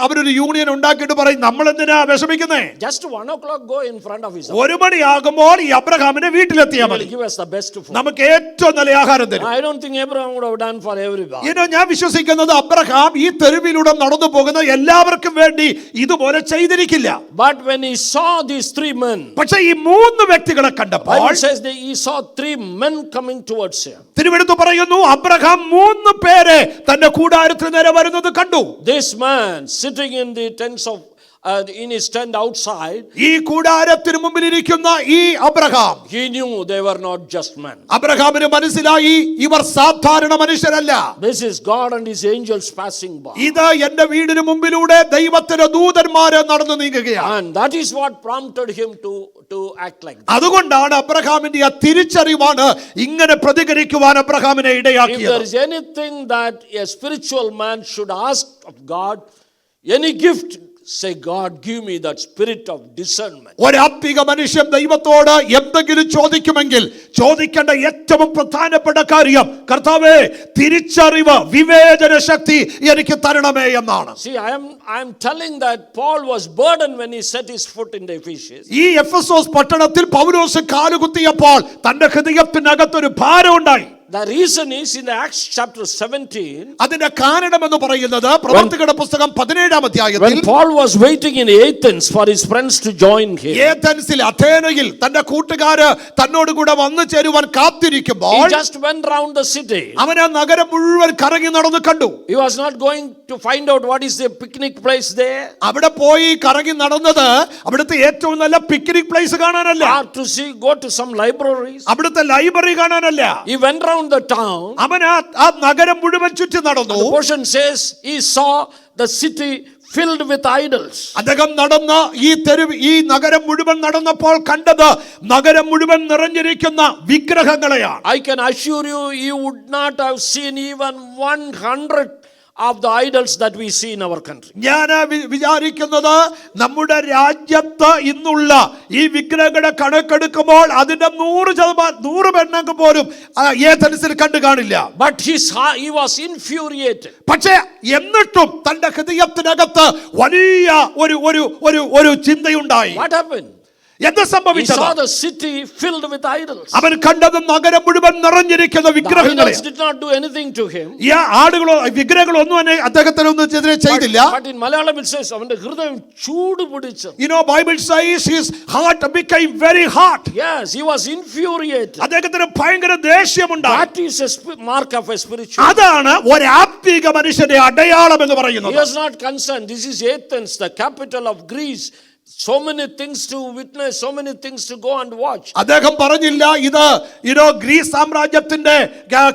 അവരൊരു യൂണിയൻ ഉണ്ടാക്കിയിട്ട് പറയും, നമ്മൾ എന്തിനാ വിഷമിക്കുന്നേ? Just 1 o'clock go in front of his house. 1 മണിയാകുമ്പോൾ ഈ അബ്രഹാമിന്റെ വീട്ടിലെത്തിയാൽ മതി. Give us the best food. നമുക്ക് ഏറ്റവും നല്ല ആഹാരം തരും. I don't think Abraham would have done for everybody. ഞാൻ വിശ്വസിക്കുന്നത് അബ്രഹാം ഈ തെരുവിലൂടെ നടന്നു പോകുന്ന എല്ലാവർക്കും വേണ്ടി ഇതുപോലെ ചെയ്തിരിക്കില്ല. But when he saw these 3 men, പക്ഷേ ഈ 3 വ്യക്തികളെ കണ്ടപ്പോൾ Bible says that he saw 3 men coming towards him. തിരുവെഴുത്ത് പറയുന്നു അബ്രഹാം 3 പേരെ തന്റെ കൂടാരത്തിന് നേരെ വരുന്നത് കണ്ടു. This man sitting in the tents of in his tent outside, ഈ കൂടാരത്തിന് മുമ്പിൽ ഇരിക്കുന്ന ഈ Abraham, he knew they were not just men. അബ്രഹാമിന് മനസ്സിലായി ഇവർ സാധാരണ മനുഷ്യരല്ല. This is God and his angels passing by. ഇത് എന്റെ വീടിന് മുമ്പിലൂടെ ദൈവത്തിന്റെ ദൂതന്മാരെ നടന്നു നീങ്ങുകയാണ്. And that is what prompted him to act like that. അതുകൊണ്ടാണ് അബ്രഹാമിന്റെ ആ തിരിച്ചറിവാണ് ഇങ്ങനെ പ്രതികരിക്കുവാൻ അബ്രഹാമിനെ ഇടയാക്കിയത്. If there is anything that a spiritual man should ask of God, any gift, say, God, give me that spirit of discernment. ഒരാത്മിക മനുഷ്യൻ ദൈവത്തോട് എന്തെങ്കിലും ചോദിക്കുമെങ്കിൽ ചോദിക്കേണ്ട ഏറ്റവും പ്രധാനപ്പെട്ട കാര്യം, കർത്താവേ തിരിച്ചറിവ്, വിവേചന ശക്തി എനിക്ക് തരണമേ എന്നാണ്. See, I am telling that Paul was burdened when he set his foot in the Ephesians. ഈ എഫെസോസ് പട്ടണത്തിൽ പൗലോസ് കാലുകുത്തിയപ്പോൾ തന്റെ ഹൃദയത്തിനകത്തൊരു ഭാരം ഉണ്ടായി. The reason is in the Acts chapter 17. അതിന്റെ കാരണം എന്ന് പറയുന്നത് പ്രവർത്തികളുടെ പുസ്തകം 17-ാം അധ്യായത്തിൽ When Paul was waiting in Athens for his friends to join him. ഏഥൻസിൽ അഥേനയിൽ തന്റെ കൂട്ടുകാര് തന്നോട് കൂടെ വന്നു ചേരുവാൻ കാത്തിരിക്കുമ്പോൾ He just went round the city. അവൻ ആ നഗരം മുഴുവൻ കറങ്ങി നടന്നു കണ്ടു. He was not going to find out what is the picnic place there. അവിടെ പോയി കറങ്ങി നടന്നത് അവിടുത്തെ ഏറ്റവും നല്ല പിക്നിക് പ്ലേസ് കാണാനല്ല. Or to go to some libraries. അവിടുത്തെ ലൈബ്രറി കാണാനല്ല. He went round the town. അവൻ ആ നഗരം മുഴുവൻ ചുറ്റി നടന്നു. The portion says he saw the city filled with idols. അദ്ദേഹം നടന്ന ഈ നഗരം മുഴുവൻ നടന്നപ്പോൾ കണ്ടത് നഗരം മുഴുവൻ നിറഞ്ഞിരിക്കുന്ന വിഗ്രഹങ്ങളെയാണ്. I can assure you, you would not have seen even 100 of the idols that we see in our country. ഞാൻ വിചാരിക്കുന്നത് നമ്മുടെ രാജ്യത്ത് ഇന്നുള്ള ഈ വിഗ്രഹങ്ങളുടെ കണക്കെടുക്കുമ്പോൾ അതിന്റെ 100% പോലും ഏഥൻസിൽ കണ്ടു കാണില്ല. But he was infuriated. പക്ഷേ എന്നിട്ടും തന്റെ ഹൃദയത്തിനകത്ത് വലിയ ഒരു ചിന്തയുണ്ടായി. What happened? എന്താ He സംഭവിച്ചത്? saw the city filled with idols. അവൻ കണ്ടത് നഗരം മുഴുവൻ നിറഞ്ഞിരിക്കുന്ന The വിഗ്രഹങ്ങളെ. idols did not do anything to him. ഈ വിഗ്രഹങ്ങളോ ഒന്നും അദ്ദേഹത്തിനൊന്നും എതിരെ ചെയ്തില്ല. But in Malayalam it says അവന്റെ ഹൃദയം ചൂട് പിടിച്ചു. Bible says his heart became very hot. Yes, he was infuriated. അദ്ദേഹത്തിന് ഭയങ്കര ദേഷ്യമുണ്ടായി. That is a mark of a spiritual. അതാണ് ഒരു ആത്മീക മനുഷ്യന്റെ അടയാളം എന്ന് പറയുന്നത്. He was not concerned. This is Athens, the capital of Greece. so many things to witness, so many things to go and watch. അദ്ദേഹം പറഞ്ഞില്ല ഇത് ഗ്രീസ് സാമ്രാജ്യത്തിന്റെ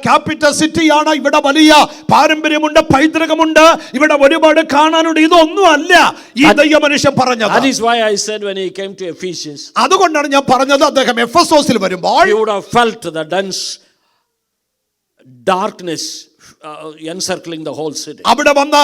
ക്യാപിറ്റൽ സിറ്റിയാണ്, ഇവിടെ വലിയ പാരമ്പര്യമുണ്ട്, പൈതൃകമുണ്ട്, ഇവിടെ ഒരുപാട് കാണാനുണ്ട്. ഇതൊന്നും അല്ല ഈ ദൈവമനുഷ്യൻ പറഞ്ഞത്. That is why I said when he came to Ephesians, അതുകൊണ്ടാണ് ഞാൻ പറഞ്ഞത് അദ്ദേഹം എഫെസോസിൽ വരുമ്പോൾ he would have felt the dense darkness encircling the whole city. അവിടെ വന്ന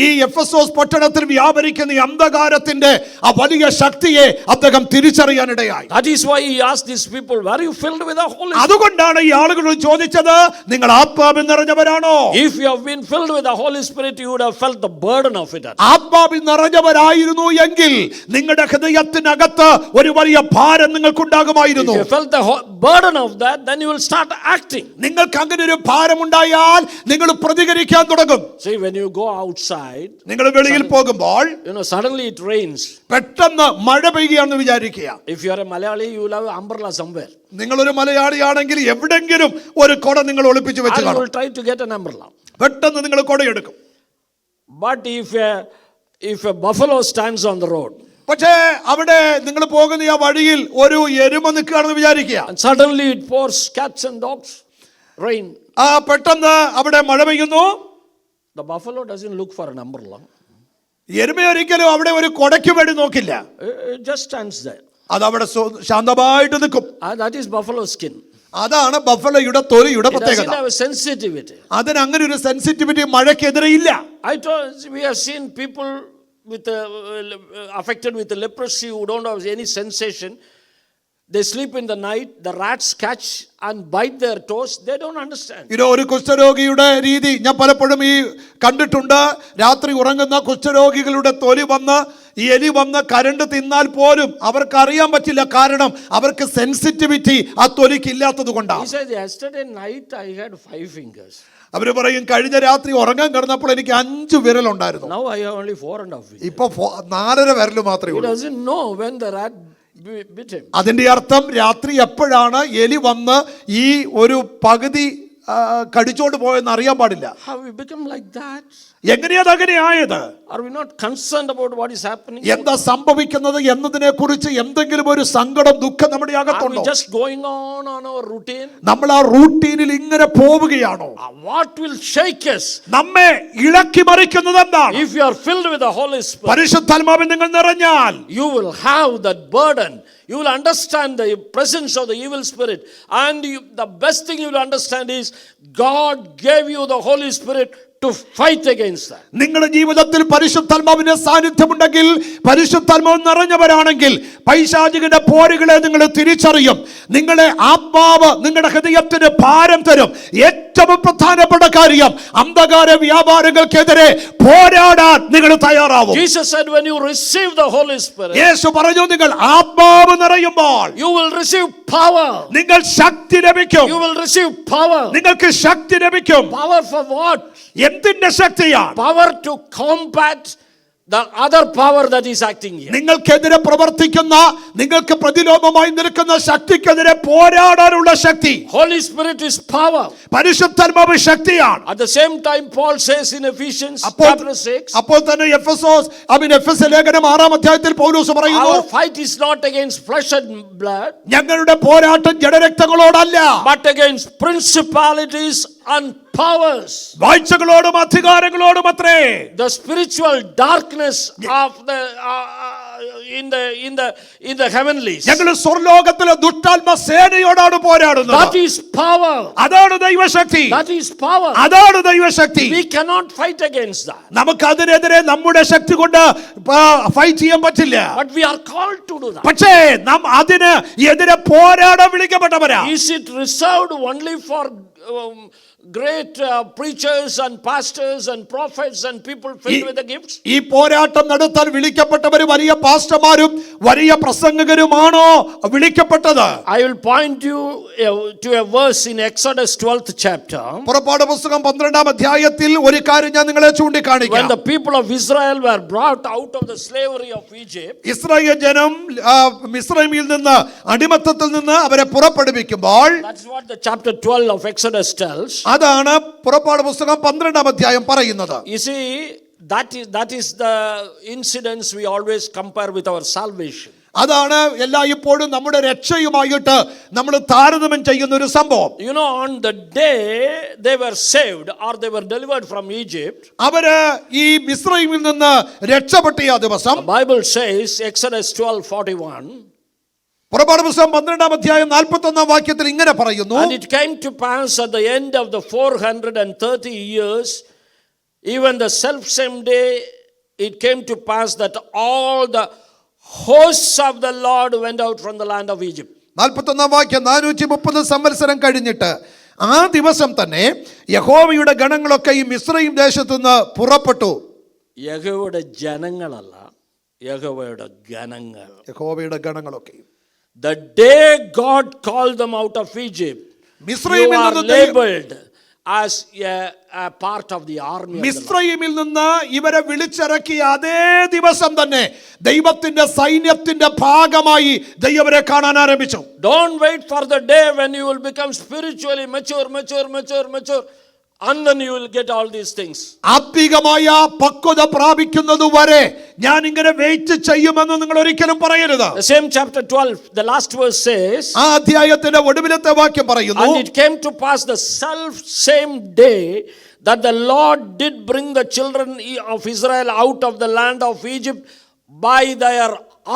ഈ എഫെസോസ് പട്ടണത്തിൽ വ്യാപരിക്കുന്ന ഈ അന്ധകാരത്തിന്റെ ആ വലിയ ശക്തിയെ അദ്ദേഹം തിരിച്ചറിയാനിടയായി. That is why he asked these people, were you filled with the Holy Spirit? അതുകൊണ്ടാണ് ഈ ആളുകളോട് ചോദിച്ചത്, നിങ്ങൾ ആത്മാവിൽ നിറഞ്ഞവരാണോ? If you have been filled with the Holy Spirit, you would have felt the burden of it. ആത്മാവിൽ നിറഞ്ഞവരായിരുന്നു എങ്കിൽ നിങ്ങളുടെ ഹൃദയത്തിനകത്ത് ഒരു വലിയ ഭാരം നിങ്ങൾക്കുണ്ടാകുമായിരുന്നു. If you felt the burden of that, then you will start acting. നിങ്ങൾക്ക് അങ്ങനെ ഒരു ഭാരമുണ്ടായാൽ നിങ്ങൾ പ്രതികരിക്കാൻ തുടങ്ങും. See, when you go outside, നിങ്ങൾ വെളിയിൽ പോകുമ്പോൾ suddenly it rains. പെട്ടെന്ന് മഴ പെയ്യുകയാണെന്ന് വിചാരിക്കുക. If you are a Malayali, you will have an umbrella somewhere. നിങ്ങളൊരു മലയാളിയാണെങ്കിൽ എവിടെങ്കിലും ഒരു കുട നിങ്ങൾ ഒളിപ്പിച്ചു വെച്ച് You കാണും. will try to get an umbrella. പെട്ടെന്ന് നിങ്ങൾ കുടയെടുക്കും. But if a buffalo stands on the road, പക്ഷേ അവിടെ നിങ്ങൾ പോകുന്ന ആ വഴിയിൽ ഒരു എരുമ നിൽക്കുകയാണെന്ന് വിചാരിക്കുക. and suddenly it pours cats and dogs, rain. പെട്ടെന്ന് അവിടെ മഴ പെയ്യുന്നു. The buffalo doesn't look for an umbrella. എരുമ ഒരിക്കലും അവിടെ ഒരു കൊടയ്ക്ക് വേണ്ടി നോക്കില്ല. It just stands there. അതവിടെ ശാന്തമായിട്ട് നിൽക്കും. That is buffalo skin. അതാണ് ബഫലോയുടെ തൊലിയുടെ പ്രത്യേകത. It doesn't have a sensitivity. അതിന് അങ്ങനെ ഒരു സെൻസിറ്റിവിറ്റി മഴയ്ക്കെതിരെ ഇല്ല. We have seen people affected with leprosy who don't have any sensation. They sleep in the night, the rats catch and bite their toes. They don't understand. ഒരു കുഷ്ഠരോഗിയുടെ രീതി ഞാൻ പലപ്പോഴും കണ്ടിട്ടുണ്ട്. രാത്രി ഉറങ്ങുന്ന കുഷ്ഠരോഗികളുടെ തൊലി വന്ന് ഈ എലി വന്ന് കരണ്ട് തിന്നാൽ പോലും അവർക്ക് അറിയാൻ പറ്റില്ല. കാരണം അവർക്ക് സെൻസിറ്റിവിറ്റി ആ തൊലിക്ക് ഇല്ലാത്തത് കൊണ്ടാണ്. He says, yesterday night I had 5 fingers. അവര് പറയും, കഴിഞ്ഞ രാത്രി ഉറങ്ങാൻ കിടന്നപ്പോൾ എനിക്ക് 5 വിരലുണ്ടായിരുന്നു. Now I have only 4.5 fingers. ഇപ്പൊ 4.5 വിരൽ മാത്രമേ He ഉള്ളൂ. doesn't know when the rat bit him. അതിന്റെ അർത്ഥം രാത്രി എപ്പോഴാണ് എലി വന്ന് ഈ ഒരു പകുതി കടിച്ചോണ്ട് പോയെന്ന് അറിയാൻ പാടില്ല. Have we become like that? എങ്ങനെയത് അങ്ങനെ ആയത്? Are we not concerned about what is happening? എന്താ സംഭവിക്കുന്നത് എന്നതിനെ കുറിച്ച് എന്തെങ്കിലും ഒരു സങ്കടം, ദുഃഖം നമ്മുടെ അകത്തുണ്ടോ? Are we just going on our routine? നമ്മൾ ആ റൂട്ടീനിൽ ഇങ്ങനെ പോവുകയാണോ? What will shake us? നമ്മെ ഇളക്കി മറിക്കുന്നത് എന്താണ്? If you are filled with the Holy Spirit, പരിശുദ്ധാത്മാവിൽ നിങ്ങൾ നിറഞ്ഞാൽ you will have that burden. You will understand the presence of the evil spirit, and the best thing you will understand is God gave you the Holy Spirit to fight against that. നിങ്ങളുടെ ജീവിതത്തിൽ പരിശുദ്ധാത്മാവിന്റെ സാന്നിധ്യമുണ്ടെങ്കിൽ, പരിശുദ്ധാത്മാവ് നിറഞ്ഞവരാണെങ്കിൽ പൈശാചികന്റെ പോരുകളെ നിങ്ങൾ തിരിച്ചറിയും. നിങ്ങളെ ആത്മാവ് നിങ്ങളുടെ ഹൃദയത്തിന് ഭാരം തരും. ഏറ്റവും പ്രധാനപ്പെട്ട കാര്യം, അന്ധകാര വ്യാപാരങ്ങൾക്കെതിരെ പോരാടാൻ നിങ്ങൾ തയ്യാറാവും. Jesus said, when you receive the Holy Spirit, യേശു പറഞ്ഞു, നിങ്ങൾ ആത്മാവ് നിറയുമ്പോൾ you will receive power. നിങ്ങൾ ശക്തി ലഭിക്കും. You will receive power. നിങ്ങൾക്ക് ശക്തി ലഭിക്കും. Power for what? എന്തിന്റെ ശക്തിയാണ്? Power to combat the other power that is acting here. നിങ്ങൾക്കെതിരെ പ്രവർത്തിക്കുന്ന, നിങ്ങൾക്ക് പ്രതിലോമമായി നിൽക്കുന്ന ശക്തിക്കെതിരെ പോരാടാനുള്ള ശക്തി. Holy Spirit is power. പരിശുദ്ധാത്മാവ് ശക്തിയാണ്. At the same time, Paul says in Ephesians chapter 6, അപ്പോൾ തന്നെ എഫെസ് ലേഖനം 6-ാം അധ്യായത്തിൽ പൗലോസ് പറയുന്നു, our fight is not against flesh and blood, ഞങ്ങളുടെ പോരാട്ടം ജഡരക്തങ്ങളോടല്ല, but against principalities and powers. വാഴ്ചകളോടും അധികാരങ്ങളോടും അത്രേ. The spiritual darkness of the in the heavenlies. ഞങ്ങൾ സ്വർലോകത്തിലെ ദുഷ്ടാത്മ സേനയോടാണ് പോരാടുന്നത്. That is power. അതാണ് ദൈവശക്തി. That is power. അതാണ് ദൈവശക്തി. We cannot fight against that. നമുക്ക് അതിനെതിരെ നമ്മുടെ ശക്തി കൊണ്ട് ഫൈറ്റ് ചെയ്യാൻ പറ്റില്ല. But we are called to do that. പക്ഷേ നാം അതിന് എതിരെ പോരാടാൻ വിളിക്കപ്പെട്ടവരാ. Is it reserved only for great preachers and pastors and prophets and people filled with the gifts? ഈ പോരാട്ടം നടത്താൻ വിളിക്കപ്പെട്ടവർ വലിയ പാസ്റ്റർമാരും വലിയ പ്രസംഗകരുമാണോ വിളിക്കപ്പെട്ടത്? I will point you to a verse in Exodus 12th chapter. പുറപ്പാട് പുസ്തകം 12-ാം അധ്യായത്തിൽ ഒരു കാര്യം ഞാൻ നിങ്ങളെ ചൂണ്ടിക്കാണിക്കാം. When the people of Israel were brought out of the slavery of Egypt, Israel ജനം മിസ്രൈമിൽ നിന്ന്, അടിമത്തത്തിൽ നിന്ന് അവരെ പുറപ്പെടുവിക്കുമ്പോൾ, that's what the chapter 12 of Exodus tells. അതാണ് പുറപ്പാട് പുസ്തകം 12-ാം അധ്യായം പറയുന്നത്. You see, that is the incidents we always compare with our salvation. അതാണ് എല്ലായ്പ്പോഴും നമ്മുടെ രക്ഷയുമായിട്ട് നമ്മൾ താരതമ്യം ചെയ്യുന്ന ഒരു സംഭവം. You know, on the day they were saved or they were delivered from Egypt, അവര് ഈ മിസ്രയീമിൽ നിന്ന് രക്ഷപ്പെട്ട ആ ദിവസം, the Bible says, Exodus 12:41, പുറപ്പാട് പുസ്തകം 12-ാം അധ്യായം 41-ാം വാക്യത്തിൽ ഇങ്ങനെ പറയുന്നു, and it came to pass at the end of the 430 years, even the self same day, it came to pass that all the hosts of the Lord went out from the land of Egypt. 41-ാം വാക്യം, 430 സംവത്സരം കഴിഞ്ഞിട്ട് ആ ദിവസം തന്നെ യഹോവയുടെ ഗണങ്ങളൊക്കെ ഈ മിസ്രയീം ദേശത്തു നിന്ന് പുറപ്പെട്ടു. യഹോവയുടെ ജനങ്ങളല്ല, യഹോവയുടെ ഗണങ്ങൾ. യഹോവയുടെ ഗണങ്ങളൊക്കെ. The day God called them out of Egypt, you are labeled as a part of the army. മിസ്രയീമിൽ നിന്ന് ഇവരെ വിളിച്ചിറക്കിയ അതേ ദിവസം തന്നെ ദൈവത്തിന്റെ സൈന്യത്തിന്റെ ഭാഗമായി ദൈവം അവരെ കാണാൻ ആരംഭിച്ചു. Don't wait for the day when you will become spiritually mature, and then you will get all these things. ആത്മീകമായ പക്വത പ്രാപിക്കുന്നത് വരെ ഞാൻ ഇങ്ങനെ വെയിറ്റ് ചെയ്യുമെന്ന് നിങ്ങൾ ഒരിക്കലും പറയരുത്. The same chapter 12, the last verse says, ആ അധ്യായത്തിന്റെ ഒടുവിലത്തെ വാക്യം പറയുന്നു, and it came to pass the self same day that the Lord did bring the children of Israel out of the land of Egypt by their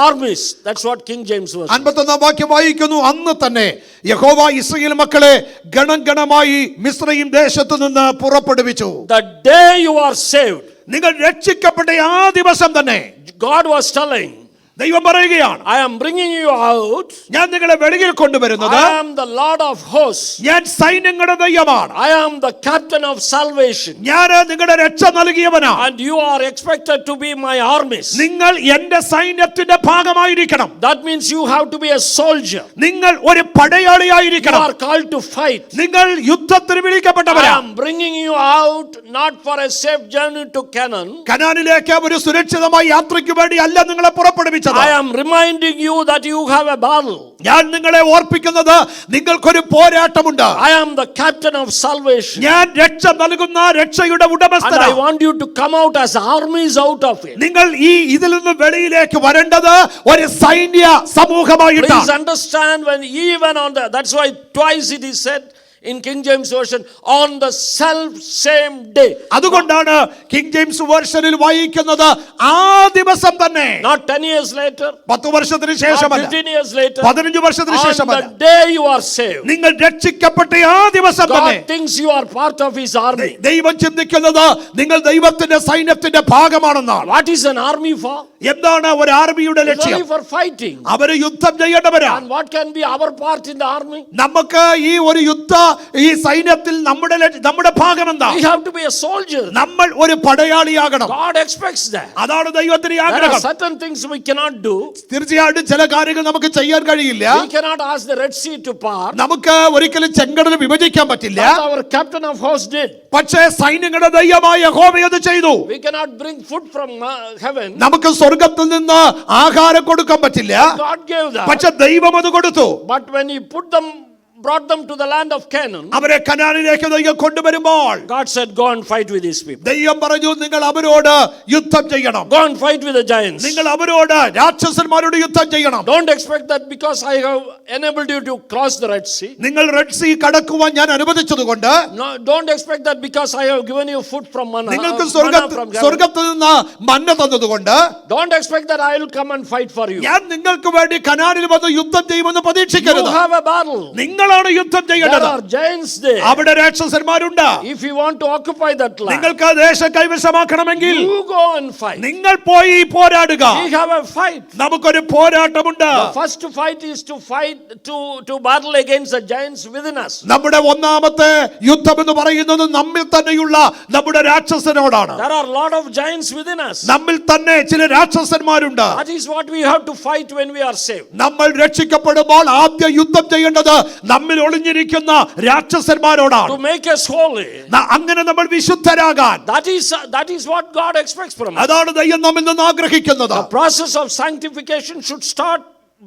armies. That's what King James was. 51-ാം വാക്യം വായിക്കുന്നു, അന്ന് തന്നെ യഹോവ Israel മക്കളെ ഗണഗണമായി മിസ്രയീം ദേശത്തു നിന്ന് പുറപ്പെടുവിച്ചു. The day you are saved, നിങ്ങൾ രക്ഷിക്കപ്പെട്ട ആ ദിവസം തന്നെ God was telling, ദൈവം പറയുകയാണ്, I am bringing you out. ഞാൻ നിങ്ങളെ വെളിയിൽ കൊണ്ടുവരുന്നത്, I am the Lord of hosts. ഞാൻ സൈന്യങ്ങളുടെ ദൈവമാണ്. I am the captain of salvation. ഞാൻ നിങ്ങളുടെ രക്ഷ നൽകിയവനാണ്. And you are expected to be my armies. നിങ്ങൾ എന്റെ സൈന്യത്തിന്റെ ഭാഗമായിരിക്കണം. That means you have to be a soldier. നിങ്ങൾ ഒരു പടയാളിയായിരിക്കണം. You are called to fight. നിങ്ങൾ യുദ്ധത്തിന് I വിളിക്കപ്പെട്ടവരാണ്. am bringing you out not for a safe journey to Canaan. കനാനിലേക്ക് ഒരു സുരക്ഷിതമായ യാത്രയ്ക്ക് വേണ്ടി അല്ല നിങ്ങളെ പുറപ്പെടുവിച്ചത്. I am reminding you that you have a battle. ഞാൻ നിങ്ങളെ ഓർപ്പിക്കുന്നത് നിങ്ങൾക്കൊരു പോരാട്ടമുണ്ട്. I am the captain of salvation. ഞാൻ രക്ഷ നൽകുന്ന രക്ഷയുടെ And ഉടമസ്ഥനാണ്. I want you to come out as armies out of it. നിങ്ങൾ ഇതിൽ നിന്ന് വെളിയിലേക്ക് വരേണ്ടത് ഒരു സൈന്യ സമൂഹമായിട്ടാണ്. Please understand, when even on the, that's why twice it is said in King James version, on the self same day. അതുകൊണ്ടാണ് king James വേർഷനിൽ വായിക്കുന്നത് ആ ദിവസം തന്നെ, not 10 years later, 10 വർഷത്തിന് not ശേഷമല്ല, 15 years later, 15 വർഷത്തിന് on ശേഷമല്ല, the day you are saved. നിങ്ങൾ രക്ഷിക്കപ്പെട്ട ആ ദിവസം തന്നെ God thinks you are part of his army. ദൈവം ചിന്തിക്കുന്നത് നിങ്ങൾ ദൈവത്തിന്റെ സൈന്യത്തിന്റെ ഭാഗമാണെന്നാണ്. What is an army for? എന്താണ് ഒരു ആർമിയുടെ It's ലക്ഷ്യം? only for fighting. അവര് യുദ്ധം ചെയ്യേണ്ടവരാണ്. And what can be our part in the army? നമുക്ക് ഈ ഒരു ഈ സൈന്യത്തിൽ നമ്മുടെ ഭാഗം എന്താ? We have to be a soldier. നമ്മൾ ഒരു പടയാളിയാകണം. God expects that. അതാണ് ദൈവത്തിന്റെ There are ആഗ്രഹം. certain things we cannot do. തീർച്ചയായിട്ടും ചില കാര്യങ്ങൾ നമുക്ക് ചെയ്യാൻ കഴിയില്ല. We cannot ask the Red Sea to part. നമുക്ക് ഒരിക്കലും ചെങ്കടൽ വിഭജിക്കാൻ പറ്റില്ല. That our captain of hosts did. പക്ഷേ സൈന്യങ്ങളുടെ ദൈവമായ യഹോവ അത് ചെയ്തു. We cannot bring food from heaven. നമുക്ക് സ്വർഗ്ഗത്തിൽ നിന്ന് ആഹാരം കൊടുക്കാൻ പറ്റില്ല. God gave that. പക്ഷേ ദൈവം അത് കൊടുത്തു. But when he brought them to the land of Canaan, അവരെ കനാനിലേക്ക് ദൈവം കൊണ്ടുവരുമ്പോൾ God said, go and fight with these people. ദൈവം പറഞ്ഞു, നിങ്ങൾ അവരോട് യുദ്ധം ചെയ്യണം. Go and fight with the giants. നിങ്ങൾ അവരോട് രാക്ഷസന്മാരോട് യുദ്ധം ചെയ്യണം. Don't expect that because I have enabled you to cross the Red Sea. നിങ്ങൾ റെഡ് സീ കടക്കുവാൻ ഞാൻ അനുവദിച്ചതുകൊണ്ട്, No, don't expect that because I have given you food from manna. നിങ്ങൾക്ക് Manna from heaven. സ്വർഗ്ഗത്തിൽ നിന്ന് മന്ന തന്നതുകൊണ്ട് Don't expect that I will come and fight for you. ഞാൻ നിങ്ങൾക്ക് വേണ്ടി കനാനിൽ വന്ന് യുദ്ധം ചെയ്യുമെന്ന് You പ്രതീക്ഷിക്കരുത്. have a battle. നിങ്ങളാണ് യുദ്ധം There ചെയ്യേണ്ടത്. are giants there. അവിടെ രാക്ഷസന്മാരുണ്ട്. If you want to occupy that land, നിങ്ങൾക്ക് ആ ദേശം കൈവശമാക്കണമെങ്കിൽ you go and fight. നിങ്ങൾ പോയി പോരാടുക. We have a fight. നമുക്കൊരു പോരാട്ടമുണ്ട്. The first fight is to fight to battle against the giants within us. നമ്മുടെ ഒന്നാമത്തെ യുദ്ധം എന്ന് പറയുന്നത് നമ്മിൽ തന്നെയുള്ള നമ്മുടെ രാക്ഷസനോടാണ്. There are a lot of giants within us. നമ്മിൽ തന്നെ ചില രാക്ഷസന്മാരുണ്ട്. That is what we have to fight when we are saved. നമ്മൾ രക്ഷിക്കപ്പെടുമ്പോൾ ആദ്യ യുദ്ധം ചെയ്യേണ്ടത് നമ്മിൽ ഒളിഞ്ഞിരിക്കുന്ന രാക്ഷസന്മാരോടാണ്. To make us holy. അങ്ങനെ നമ്മൾ വിശുദ്ധരാകാൻ, That is what God expects from us. അതാണ് ദൈവം നമ്മിൽ നിന്ന് ആഗ്രഹിക്കുന്നത്. The process of sanctification should start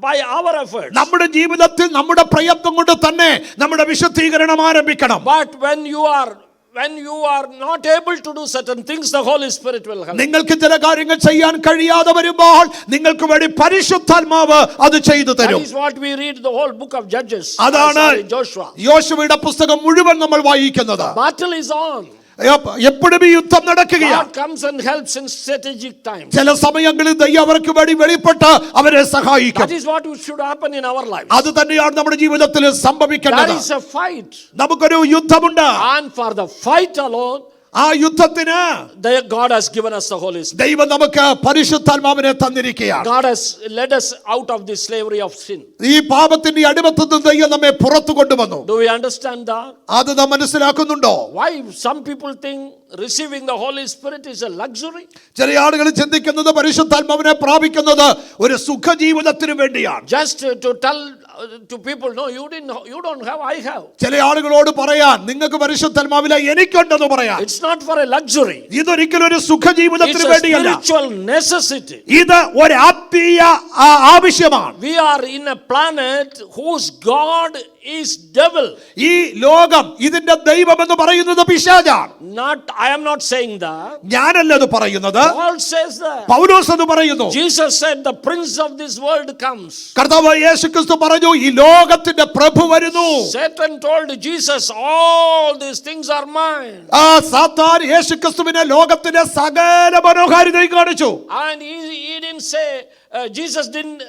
by our efforts. നമ്മുടെ ജീവിതത്തിൽ നമ്മുടെ പ്രയത്നം കൊണ്ട് തന്നെ നമ്മുടെ വിശുദ്ധീകരണം ആരംഭിക്കണം. But when you are when you are not able to do certain things, the Holy Spirit will help. നിങ്ങൾക്ക് ചില കാര്യങ്ങൾ ചെയ്യാൻ കഴിയാതെ വരുമ്പോൾ നിങ്ങൾക്ക് വേണ്ടി പരിശുദ്ധാത്മാവ് അത് ചെയ്തു That തരും. is what we read the whole book of Judges. അതാണ് Joshua. യോശുവയുടെ പുസ്തകം മുഴുവൻ നമ്മൾ വായിക്കുന്നത്. Battle is on. എപ്പോഴും ഈ യുദ്ധം നടക്കുകയാണ്. God comes and helps in strategic times. ചില സമയങ്ങളിൽ ദൈവം അവർക്ക് വേണ്ടി വെളിപ്പെട്ട് അവരെ സഹായിക്കും. That is what should happen in our lives. അത് തന്നെയാണ് നമ്മുടെ ജീവിതത്തിൽ സംഭവിക്കേണ്ടത്. There is a fight. നമുക്കൊരു യുദ്ധമുണ്ട്. And for the fight alone, ആ യുദ്ധത്തിന് God has given us the Holy Spirit. ദൈവം നമുക്ക് പരിശുദ്ധാത്മാവിനെ തന്നിരിക്കുകയാണ്. God has led us out of the slavery of sin. ഈ പാപത്തിന്റെ അടിമത്തത്തിൽ നിന്ന് ദൈവം നമ്മെ പുറത്തു കൊണ്ടുവന്നു. Do we understand that? അത് നാം മനസ്സിലാക്കുന്നുണ്ടോ? Why some people think receiving the Holy Spirit is a luxury? ചില ആളുകൾ ചിന്തിക്കുന്നത് പരിശുദ്ധാത്മാവിനെ പ്രാപിക്കുന്നത് ഒരു സുഖജീവിതത്തിന് വേണ്ടിയാണ്. Just to tell to people, no, you don't have, I have. ചില ആളുകളോട് പറയാൻ നിങ്ങൾക്ക് പരിശുദ്ധാത്മാവില്ല, എനിക്കുണ്ടെന്ന് പറയാൻ. It's not for a luxury. ഇതൊരിക്കലും ഒരു സുഖജീവിതത്തിന് വേണ്ടിയല്ല. It's a spiritual necessity. ഇത് ഒരു ആത്മീയ ആവശ്യമാണ്. We are in a planet whose God is devil. ഈ ലോകം ഇതിന്റെ ദൈവം എന്ന് പറയുന്നത് പിശാചാണ്. I am not saying that. ഞാനല്ല അത് പറയുന്നത്. Paul says that. പൗലോസ് അത് പറയുന്നു. Jesus said the prince of this world comes. കർത്താവ് യേശുക്രിസ്തു പറഞ്ഞു ഈ ലോകത്തിന്റെ പ്രഭു വരുന്നു. Satan told Jesus, all these things are mine. സാത്താൻ യേശുക്രിസ്തുവിനെ ലോകത്തിന്റെ സകല മനോഹാരിതയും കാണിച്ചു. And he didn't say, Jesus didn't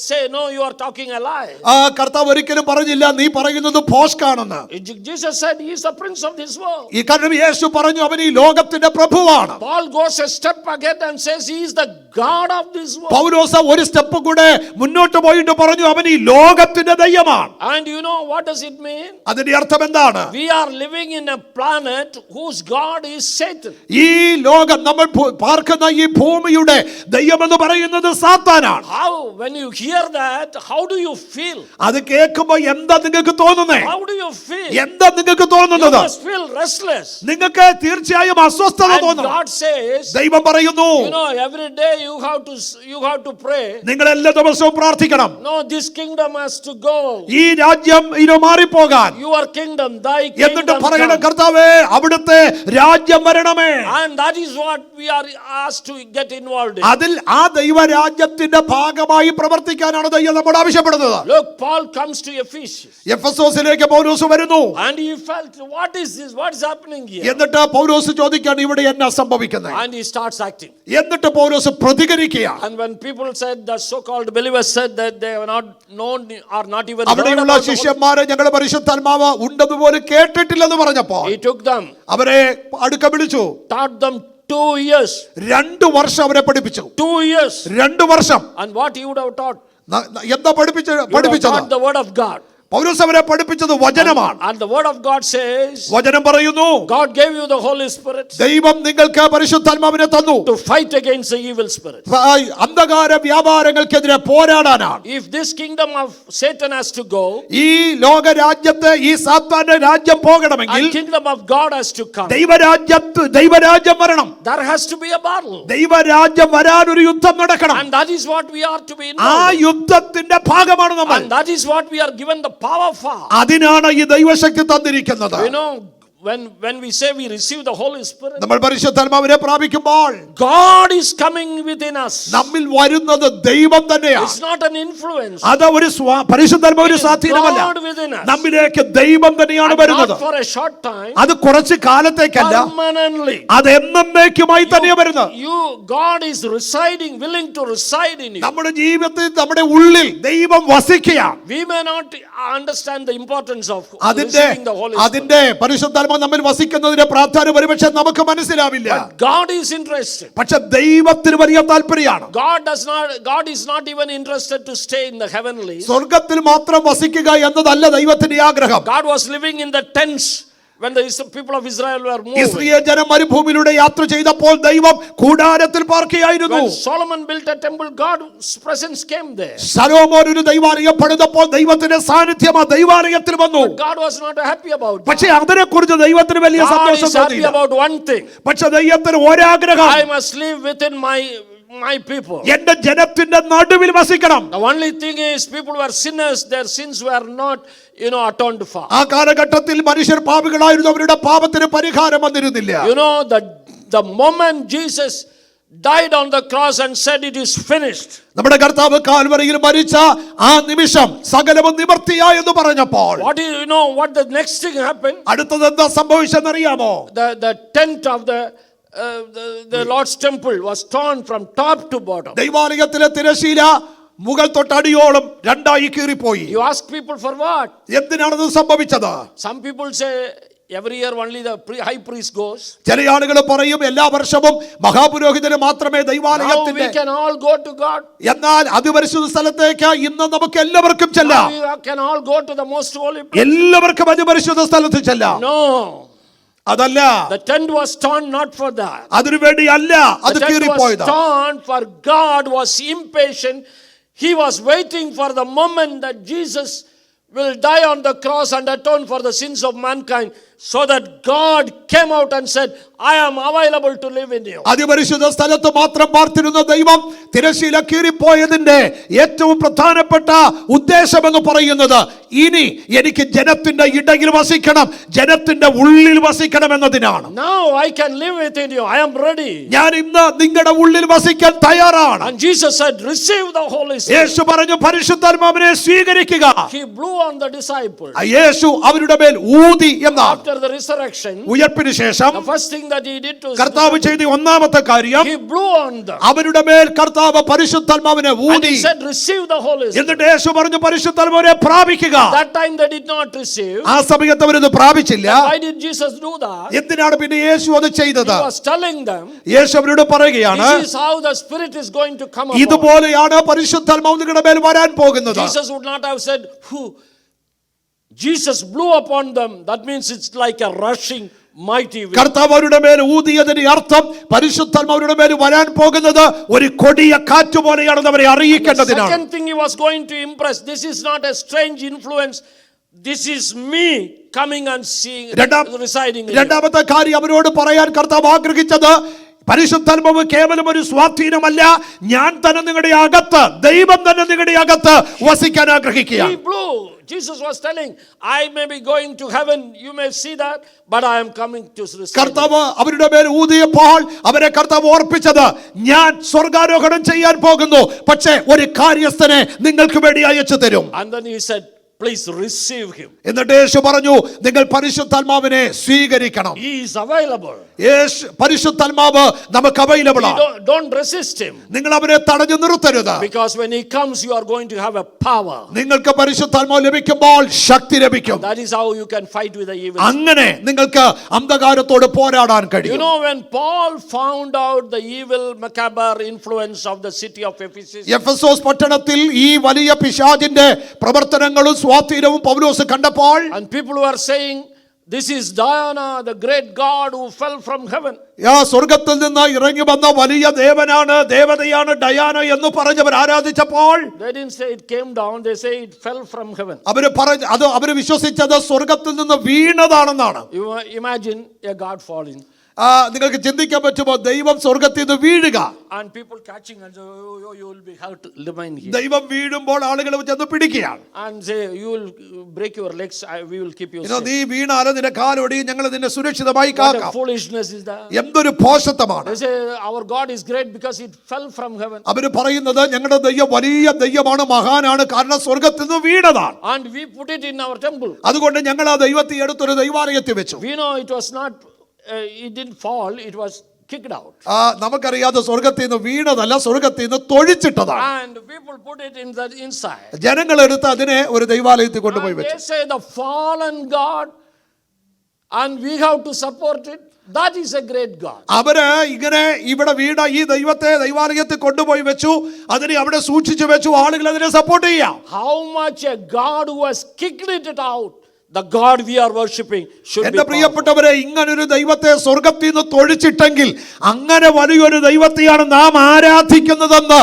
say, no, you are talking a lie. കർത്താവ് ഒരിക്കലും പറഞ്ഞില്ല നീ പറയുന്നത് ഭോഷ്കാണെന്ന്. Jesus said he is the prince of this world. ഈ കാരണം യേശു പറഞ്ഞു അവൻ ഈ ലോകത്തിന്റെ പ്രഭുവാണ്. Paul goes a step ahead and says he is the God of this world. പൗലോസ് ഒരു സ്റ്റെപ്പ് കൂടെ മുന്നോട്ട് പോയിട്ട് പറഞ്ഞു അവൻ ഈ ലോകത്തിന്റെ ദൈവമാണ്. And you know what does it mean? അതിന്റെ അർത്ഥം എന്താണ്? We are living in a planet whose God is Satan. ഈ ലോകം നമ്മൾ പാർക്കുന്ന ഈ ഭൂമിയുടെ ദൈവമെന്ന് പറയുന്നത് സാത്താനാണ്. How, when you hear that, how do you feel? അത് കേൾക്കുമ്പോൾ എന്താ നിങ്ങൾക്ക് തോന്നുന്നത്? How do you feel? എന്താ നിങ്ങൾക്ക് തോന്നുന്നത്? You must feel restless. നിങ്ങൾക്ക് തീർച്ചയായും അസ്വസ്ഥത തോന്നും. God says, ദൈവം പറയുന്നു, you know, every day you have to pray. നിങ്ങൾ എല്ലാ ദിവസവും പ്രാർത്ഥിക്കണം. No, this kingdom has to go. ഈ രാജ്യം ഇനി മാറിപ്പോകാൻ. Your kingdom, thy kingdom. എന്നിട്ട് പറയണം കർത്താവേ അവിടുത്തെ രാജ്യം വരണമേ. And that is what we are asked to get involved in. അതിൽ ആ ദൈവരാജ്യത്തിന്റെ ഭാഗമായി പ്രവർത്തിക്കാനാണ് ദൈവം നമ്മോട് ആവശ്യപ്പെടുന്നത്. Look, Paul comes to Ephesus. എഫെസോസിലേക്ക് പൗലോസ് വരുന്നു. And he felt, what is this? What is happening here? എന്നിട്ട് പൗലോസ് ചോദിക്കാൻ ഇവിടെ എന്നാ സംഭവിക്കുന്നത്? And he starts acting. എന്നിട്ട് പൗലോസ് പ്രതികരിക്കുകയാണ്. And when people said, the so-called believers said that they have not known or not even അവിടെയുള്ള ശിഷ്യന്മാരെ ഞങ്ങളുടെ പരിശുദ്ധാത്മാവ് ഉണ്ടെന്ന് പോലും കേട്ടിട്ടില്ലെന്ന് പറഞ്ഞപ്പോൾ he took them, അവരെ അടുക്ക വിളിച്ചു. taught them 2 years. 2 വർഷം അവരെ പഠിപ്പിച്ചു. 2 years. 2 വർഷം. And what he would have taught? എന്താ പഠിപ്പിച്ചത്? The word of God. പൗലോസ് അവരെ പഠിപ്പിച്ചത് വചനമാണ്. And the word of God says, വചനം പറയുന്നു, God gave you the Holy Spirit ദൈവം നിങ്ങൾക്ക് പരിശുദ്ധാത്മാവിനെ തന്നു to fight against the evil spirit. അന്ധകാര വ്യാപാരങ്ങൾക്കെതിരെ പോരാടാനാണ്. If this kingdom of Satan has to go, ഈ ലോക രാജ്യത്തെ ഈ സാത്താന്റെ രാജ്യം പോകണമെങ്കിൽ and kingdom of God has to come, ദൈവരാജ്യം വരണം. there has to be a battle. ദൈവരാജ്യം വരാൻ ഒരു യുദ്ധം നടക്കണം. And that is what we are to be ആ involved in. യുദ്ധത്തിന്റെ ഭാഗമാണ് നമ്മൾ. And that is what we are given the power for. അതിനാണ് ഈ ദൈവശക്തി തന്നിരിക്കുന്നത്. You know, when we say we receive the Holy Spirit, നമ്മൾ പരിശുദ്ധാത്മാവിനെ പ്രാപിക്കുമ്പോൾ God is coming within us. നമ്മിൽ വരുന്നത് ദൈവം തന്നെയാണ്. It's not an influence. അത് ഒരു പരിശുദ്ധാത്മാവിന്റെ സ്വാധീനമല്ല. God within us. നമ്മിലേക്ക് ദൈവം തന്നെയാണ് വരുന്നത്. Not for a short time. അത് കുറച്ച് കാലത്തേക്കല്ല, Permanently. അത് എന്നേക്കുമായി തന്നെയാണ് വരുന്നത്. God is residing, willing to reside in you. നമ്മുടെ ജീവിതത്തിൽ നമ്മുടെ ഉള്ളിൽ ദൈവം വസിക്കുകയാണ്. We may not understand the importance of receiving the Holy Spirit. അതിന്റെ പരിശുദ്ധാത്മാവ് നമ്മിൽ വസിക്കുന്നതിന്റെ പ്രാധാന്യം ഒരുപക്ഷെ നമുക്ക് മനസ്സിലാവില്ല. But God is interested. പക്ഷെ ദൈവത്തിന് വലിയ താല്പര്യമാണ്. God is not even interested to stay in the heavenly. സ്വർഗ്ഗത്തിൽ മാത്രം വസിക്കുക എന്നതല്ല ദൈവത്തിന്റെ ആഗ്രഹം. God was living in the tents when the people of Israel were moving. Israel ജനം മരുഭൂമിയിലൂടെ യാത്ര ചെയ്തപ്പോൾ ദൈവം കൂടാരത്തിൽ പാർക്കുകയായിരുന്നു. When Solomon built a temple, God's presence came there. ശലോമോൻ ഒരു ദൈവാലയം പണിതപ്പോൾ ദൈവത്തിന്റെ സാന്നിധ്യം ആ ദൈവാലയത്തിൽ വന്നു. But God was not happy about that. പക്ഷേ അതിനെക്കുറിച്ച് ദൈവത്തിന് വലിയ സന്തോഷം God is happy തോന്നിയില്ല. about one thing. പക്ഷേ ദൈവത്തിന് ഒരാഗ്രഹം, I must live within my people. എന്റെ ജനത്തിന്റെ നടുവിൽ വസിക്കണം. The only thing is people were sinners, their sins were not, atoned for. ആ കാലഘട്ടത്തിൽ മനുഷ്യർ പാപികളായിരുന്നു, അവരുടെ പാപത്തിന് പരിഹാരം വന്നിരുന്നില്ല. The moment Jesus died on the cross and said it is finished. നമ്മുടെ കർത്താവ് കാൽവരിയിൽ മരിച്ച ആ നിമിഷം സകലവും നിവർത്തിയായി എന്ന് പറഞ്ഞപ്പോൾ what the next thing happened? അടുത്തത് എന്താ സംഭവിച്ചെന്നറിയാമോ? The tent of the Lord's temple was torn from top to bottom. ദൈവാലയത്തിലെ തിരശീല മുകൾ തൊട്ടടിയോളം രണ്ടായി കീറിപ്പോയി. You ask people for what? എന്തിനാണ് സംഭവിച്ചത്? Some people say every year only the high priest goes. ചില ആളുകൾ പറയും എല്ലാ വർഷവും മഹാപുരോഹിതന് മാത്രമേ ദൈവാലയത്തിൽ. We can all go to God. എന്നാൽ അതിപരിശുദ്ധ സ്ഥലത്തേക്ക് ഇന്ന് നമുക്ക് എല്ലാവർക്കും ചെല്ലാം. We can all go to the most holy place. എല്ലാവർക്കും അതിപരിശുദ്ധ സ്ഥലത്ത് ചെല്ലാം. No. അതല്ല. The tent was torn not for that. അതിനു വേണ്ടി അല്ല അത് കീറിപ്പോയത്. The tent was torn for God was impatient. He was waiting for the moment that Jesus will die on the cross and atone for the sins of mankind, so that God came out and said, I am available to live in you. അതിപരിശുദ്ധ സ്ഥലത്ത് മാത്രം പാർത്തിരുന്ന ദൈവം തിരശീല കീറിപ്പോയതിന്റെ ഏറ്റവും പ്രധാനപ്പെട്ട ഉദ്ദേശമെന്ന് പറയുന്നത് ഇനി എനിക്ക് ജനത്തിന്റെ ഇടയിൽ വസിക്കണം, ജനത്തിന്റെ ഉള്ളിൽ വസിക്കണം എന്നതിനാണ്. Now I can live within you. I am ready. ഞാൻ ഇന്ന് നിങ്ങളുടെ ഉള്ളിൽ വസിക്കാൻ തയ്യാറാണ്. And Jesus said, receive the Holy Spirit. യേശു പറഞ്ഞു പരിശുദ്ധാത്മാവിനെ സ്വീകരിക്കുക. He blew on the disciples. യേശു അവരുടെ മേൽ ഊതി എന്നാണ്. After the resurrection, ഉയർപ്പിന് ശേഷം the first thing that he did to കർത്താവ് ചെയ്ത ഒന്നാമത്തെ കാര്യം he blew on them. അവരുടെ മേൽ കർത്താവ് പരിശുദ്ധാത്മാവിനെ And ഊതി. he said, receive the Holy Spirit. എന്നിട്ട് യേശു പറഞ്ഞു പരിശുദ്ധാത്മാവിനെ പ്രാപിക്കുക. That time they did not receive. ആ സമയത്ത് അവരത് പ്രാപിച്ചില്ല. Why did Jesus do that? എന്തിനാണ് പിന്നെ യേശു അത് ചെയ്തത്? He was telling them, യേശു അവരോട് പറയുകയാണ്, this is how the Spirit is going to come upon. ഇതുപോലെയാണ് പരിശുദ്ധാത്മാവ് നിങ്ങളുടെ മേൽ വരാൻ പോകുന്നത്. Jesus would not have said, Jesus blew upon them. That means it's like a rushing mighty wind. കർത്താവ് അവരുടെ മേൽ ഊതിയതിന്റെ അർത്ഥം പരിശുദ്ധാത്മാവ് അവരുടെ മേൽ വരാൻ പോകുന്നത് ഒരു കൊടിയ കാറ്റ് പോലെയാണെന്ന് അവരെ അറിയിക്കേണ്ടതിനാണ്. Second thing he was going to impress, this is not a strange influence. This is me coming and seeing, residing in you. രണ്ടാമത്തെ കാര്യം അവരോട് പറയാൻ കർത്താവ് ആഗ്രഹിച്ചത് പരിശുദ്ധാത്മാവ് കേവലം ഒരു സ്വാധീനമല്ല, ഞാൻ തന്നെ നിങ്ങളുടെ അകത്ത്, ദൈവം തന്നെ നിങ്ങളുടെ അകത്ത് വസിക്കാൻ ആഗ്രഹിക്കുകയാണ്. He blew. Jesus was telling, I may be going to heaven, you may see that, but I am coming to reside. കർത്താവ് അവരുടെ മേൽ ഊതിയപ്പോൾ അവരെ കർത്താവ് ഓർപ്പിച്ചത്, ഞാൻ സ്വർഗാരോഹണം ചെയ്യാൻ പോകുന്നു, പക്ഷേ ഒരു കാര്യസ്ഥനെ നിങ്ങൾക്ക് വേണ്ടി അയച്ചു തരും. And then he said, please receive him. എന്നിട്ട് യേശു പറഞ്ഞു, നിങ്ങൾ പരിശുദ്ധാത്മാവിനെ സ്വീകരിക്കണം. He is available. പരിശുദ്ധാത്മാവ് നമുക്ക് അവൈലബിൾ ആണ്. Don't resist him. നിങ്ങൾ അവനെ തടഞ്ഞു നിർത്തരുത്. Because when he comes you are going to have a power. നിങ്ങൾക്ക് പരിശുദ്ധാത്മാവ് ലഭിക്കുമ്പോൾ ശക്തി ലഭിക്കും. That is how you can fight with the evil. അങ്ങനെ നിങ്ങൾക്ക് അന്ധകാരത്തോട് പോരാടാൻ കഴിയും. When Paul found out the evil macabre influence of the city of Ephesus, Ephesus പട്ടണത്തിൽ ഈ വലിയ പിശാചിന്റെ പ്രവർത്തനങ്ങളും സ്വാധീനവും പൗലോസ് കണ്ടപ്പോൾ, and people were saying, this is Diana, the great god who fell from heaven. സ്വർഗത്തിൽ നിന്ന് ഇറങ്ങി വന്ന വലിയ ദേവനാണ്, ദേവതയാണ് ഡയാന എന്ന് പറഞ്ഞവർ ആരാധിച്ചപ്പോൾ, they didn't say it came down, they say it fell from heaven. അവര് വിശ്വസിച്ചത് സ്വർഗത്തിൽ നിന്ന് വീണതാണെന്നാണ്. Imagine a god falling. നിങ്ങൾക്ക് ചിന്തിക്കാൻ പറ്റുമോ ദൈവം സ്വർഗത്തിൽ നിന്ന് വീഴുക? And people catching and say, you will be hurt, remain here. ദൈവം വീഴുമ്പോൾ ആളുകൾ ചെന്ന് പിടിക്കുകയാണ്. And say, you will break your legs, we will keep you safe. നീ വീണാലും നിന്റെ കാലൊടി, ഞങ്ങൾ നിന്നെ സുരക്ഷിതമായി കാക്കാം. What foolishness is that? എന്തൊരു ഭോഷത്വമാണ്. They say our God is great because it fell from heaven. അവര് പറയുന്നത് ഞങ്ങളുടെ ദൈവം വലിയ ദൈവമാണ്, മഹാനാണ്, കാരണം സ്വർഗത്തിൽ നിന്ന് വീണതാണ്. And we put it in our temple. അതുകൊണ്ട് ഞങ്ങൾ ആ ദൈവത്തെ എടുത്തൊരു ദൈവാലയത്തിൽ വെച്ചു. We know it was not it didn't fall, it was kicked out. നമുക്കറിയാതെ സ്വർഗത്തിൽ നിന്ന് വീണതല്ല, സ്വർഗത്തിൽ നിന്ന് തൊഴിച്ചിട്ടതാണ്. And people put it in the inside. ജനങ്ങൾ എടുത്ത് അതിനെ ഒരു ദൈവാലയത്തിൽ കൊണ്ടുപോയി വെച്ചു. They say the fallen God and we have to support it. That is a great God. അവര് ഇങ്ങനെ ഇവിടെ വീണ ഈ ദൈവത്തെ ദൈവാലയത്തിൽ കൊണ്ടുപോയി വെച്ചു, അതിനെ അവിടെ സൂക്ഷിച്ചു വെച്ചു, ആളുകൾ അതിനെ സപ്പോർട്ട് ചെയ്യാം. How much a God who has kicked it out, the God we are worshiping, should be. എന്റെ പ്രിയപ്പെട്ടവരെ, ഇങ്ങനൊരു ദൈവത്തെ സ്വർഗത്തിൽ നിന്ന് തൊഴിച്ചിട്ടെങ്കിൽ അങ്ങനെ വലിയൊരു ദൈവത്തെയാണ് നാം ആരാധിക്കുന്നതെന്ന്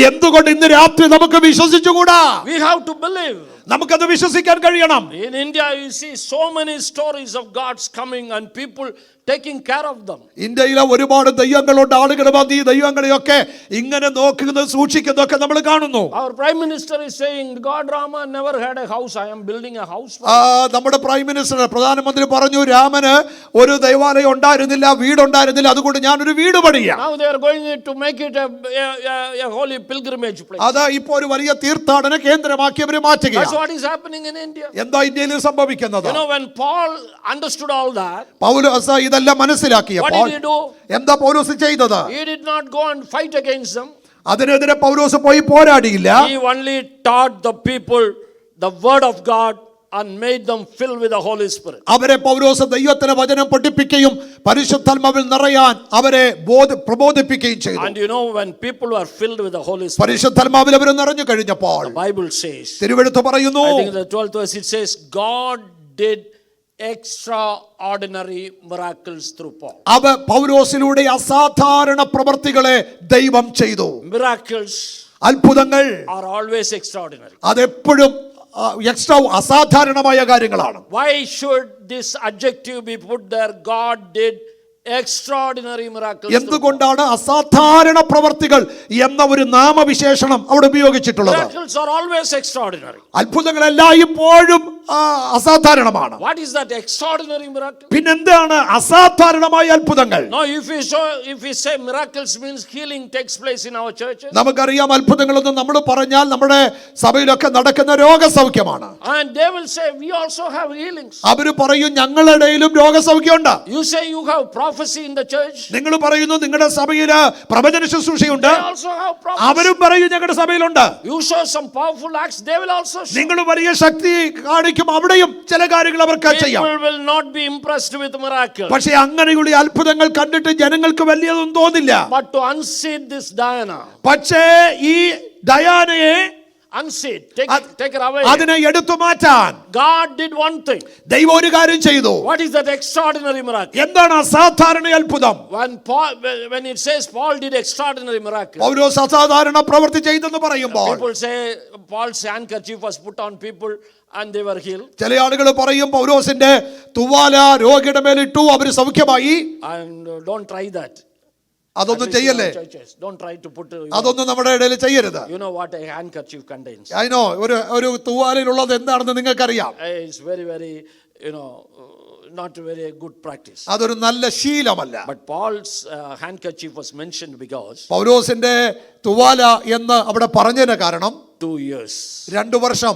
എന്തുകൊണ്ട് ഇന്ന് രാത്രി നമുക്ക് വിശ്വസിച്ചുകൂടാ? We have to believe. നമുക്കത് വിശ്വസിക്കാൻ കഴിയണം. In India you see so many stories of God's coming and people taking care of them. ഇന്ത്യയിലെ ഒരുപാട് ദൈവങ്ങളുണ്ട്, ആളുകൾ വന്ന് ഈ ദൈവങ്ങളെയൊക്കെ ഇങ്ങനെ നോക്കുന്നത് സൂക്ഷിക്കുന്നതൊക്കെ നമ്മൾ കാണുന്നു. Our prime minister is saying God Rama never had a house, I am building a house for നമ്മുടെ പ്രൈം മിനിസ്റ്റർ, പ്രധാനമന്ത്രി പറഞ്ഞു രാമന് ഒരു ദൈവാലയം ഉണ്ടായിരുന്നില്ല, വീടുണ്ടായിരുന്നില്ല, അതുകൊണ്ട് ഞാനൊരു വീട് പണിയാം. Now they are going to make it a holy pilgrimage place. അത് ഇപ്പോൾ ഒരു വലിയ തീർത്ഥാടന കേന്ദ്രമാക്കി അവർ മാറ്റുകയാണ്. That's what is happening in India. എന്താ ഇന്ത്യയിൽ സംഭവിക്കുന്നത്? You know, when Paul understood all that, പൗലോസ് ഇതെല്ലാം മനസ്സിലാക്കിയപ്പോൾ what did he do? എന്താ പൗലോസ് ചെയ്തത്? He did not go and fight against them. അതിനെതിരെ പൗലോസ് പോയി പോരാടിയില്ല. He only taught the people the word of God and made them fill with the Holy Spirit. അവരെ പൗലോസ് ദൈവത്തിന്റെ വചനം പഠിപ്പിക്കുകയും പരിശുദ്ധാത്മാവിൽ നിറയാൻ അവരെ പ്രബോധിപ്പിക്കുകയും ചെയ്തു. And you know, when people were filled with the Holy Spirit, പരിശുദ്ധാത്മാവിൽ അവർ നിറഞ്ഞു കഴിഞ്ഞപ്പോൾ the Bible says, തിരുവെഴുത്ത് പറയുന്നു, I think in the 12th verse it says, God did extraordinary miracles through Paul. പൗലോസിലൂടെ അസാധാരണ പ്രവർത്തികളെ ദൈവം ചെയ്തു. Miracles അത്ഭുതങ്ങൾ are always extraordinary. അതെപ്പോഴും extra അസാധാരണമായ കാര്യങ്ങളാണ്. Why should this adjective be put there? God did extraordinary miracles. എന്തുകൊണ്ടാണ് അസാധാരണ പ്രവർത്തികൾ എന്ന ഒരു നാമവിശേഷണം അവിടെ ഉപയോഗിച്ചിട്ടുള്ളത്? Miracles are always extraordinary. അത്ഭുതങ്ങളെല്ലാം ഇപ്പോഴും അസാധാരണമാണ്. What is that extraordinary miracle? പിന്നെന്താണ് അസാധാരണമായ അത്ഭുതങ്ങൾ? No, if we say miracles means healing takes place in our churches. നമുക്കറിയാം അത്ഭുതങ്ങളൊന്നും നമ്മൾ പറഞ്ഞാൽ നമ്മുടെ സഭയിലൊക്കെ നടക്കുന്ന രോഗസൗഖ്യമാണ്. And they will say we also have healings. അവർ പറയും ഞങ്ങളുടെ ഇടയിലും രോഗസൗഖ്യമുണ്ട്. You say you have prophecy in the church. നിങ്ങൾ പറയുന്നു നിങ്ങളുടെ സഭയില് പ്രവചന ശുശ്രൂഷയുണ്ട്. They also have prophecy. അവരും പറയും ഞങ്ങളുടെ സഭയിലുണ്ട്. You show some powerful acts, they will also show. നിങ്ങൾ വലിയ ശക്തി കാണിക്കും, അവിടെയും ചില കാര്യങ്ങൾ അവർക്ക് ചെയ്യാം. People will not be impressed with miracles. പക്ഷേ അങ്ങനെയുള്ള അത്ഭുതങ്ങൾ കണ്ടിട്ട് ജനങ്ങൾക്ക് വലിയതൊന്നും തോന്നില്ല. But to unseat this Diana, പക്ഷേ ഈ ഡയാനയെ unseat, take her away. അതിനെ എടുത്തു മാറ്റാൻ God did one thing. ദൈവം ഒരു കാര്യം ചെയ്തു. What is that extraordinary miracle? എന്താണ് അസാധാരണ അത്ഭുതം? When it says Paul did extraordinary miracle, പൗലോസ് അസാധാരണ പ്രവൃത്തി ചെയ്തെന്ന് പറയുമ്പോൾ people say Paul's handkerchief was put on people and they were healed. ചില ആളുകൾ പറയും പൗലോസിന്റെ തുവാല രോഗിയുടെ മേലിട്ടു, അവർ സൗഖ്യമായി. And don't try that. അതൊന്നും ചെയ്യല്ലേ? Don't try to put അതൊന്നും നമ്മുടെ ഇടയിൽ ചെയ്യരുത്. You know what a handkerchief contains. I know ഒരു തുവാലയിലുള്ളത് എന്താണെന്ന് നിങ്ങൾക്കറിയാം. It's very not very good practice. അതൊരു നല്ല ശീലമല്ല. But Paul's handkerchief was mentioned because പൗലോസിന്റെ തുവാല എന്ന് അവിടെ പറഞ്ഞതിന് കാരണം 2 years 2 വർഷം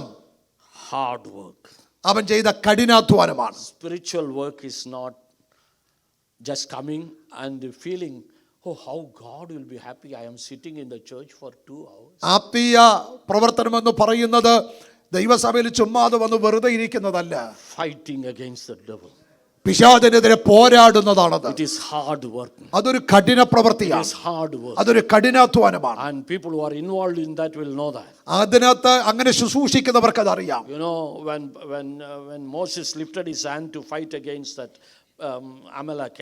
hard work. അവൻ ചെയ്ത കഠിനാധ്വാനമാണ്. Spiritual work is not just coming and feeling, oh, how God will be happy I am sitting in the church for 2 hours. ആത്മീയ പ്രവർത്തനം എന്ന് പറയുന്നത് ദൈവസഭയിൽ ചുമ്മാതെ വന്ന് വെറുതെ ഇരിക്കുന്നതല്ല. Fighting against the devil. പിശാചിനെതിരെ പോരാടുന്നതാണത്. It is hard work. അതൊരു കഠിന പ്രവൃത്തിയാണ്. It is hard work. അതൊരു കഠിനാധ്വാനമാണ്. And people who are involved in that will know that. അതിനകത്ത് അങ്ങനെ ശുശ്രൂഷിക്കുന്നവർക്ക് അതറിയാം. You know, when Moses lifted his hand to fight against that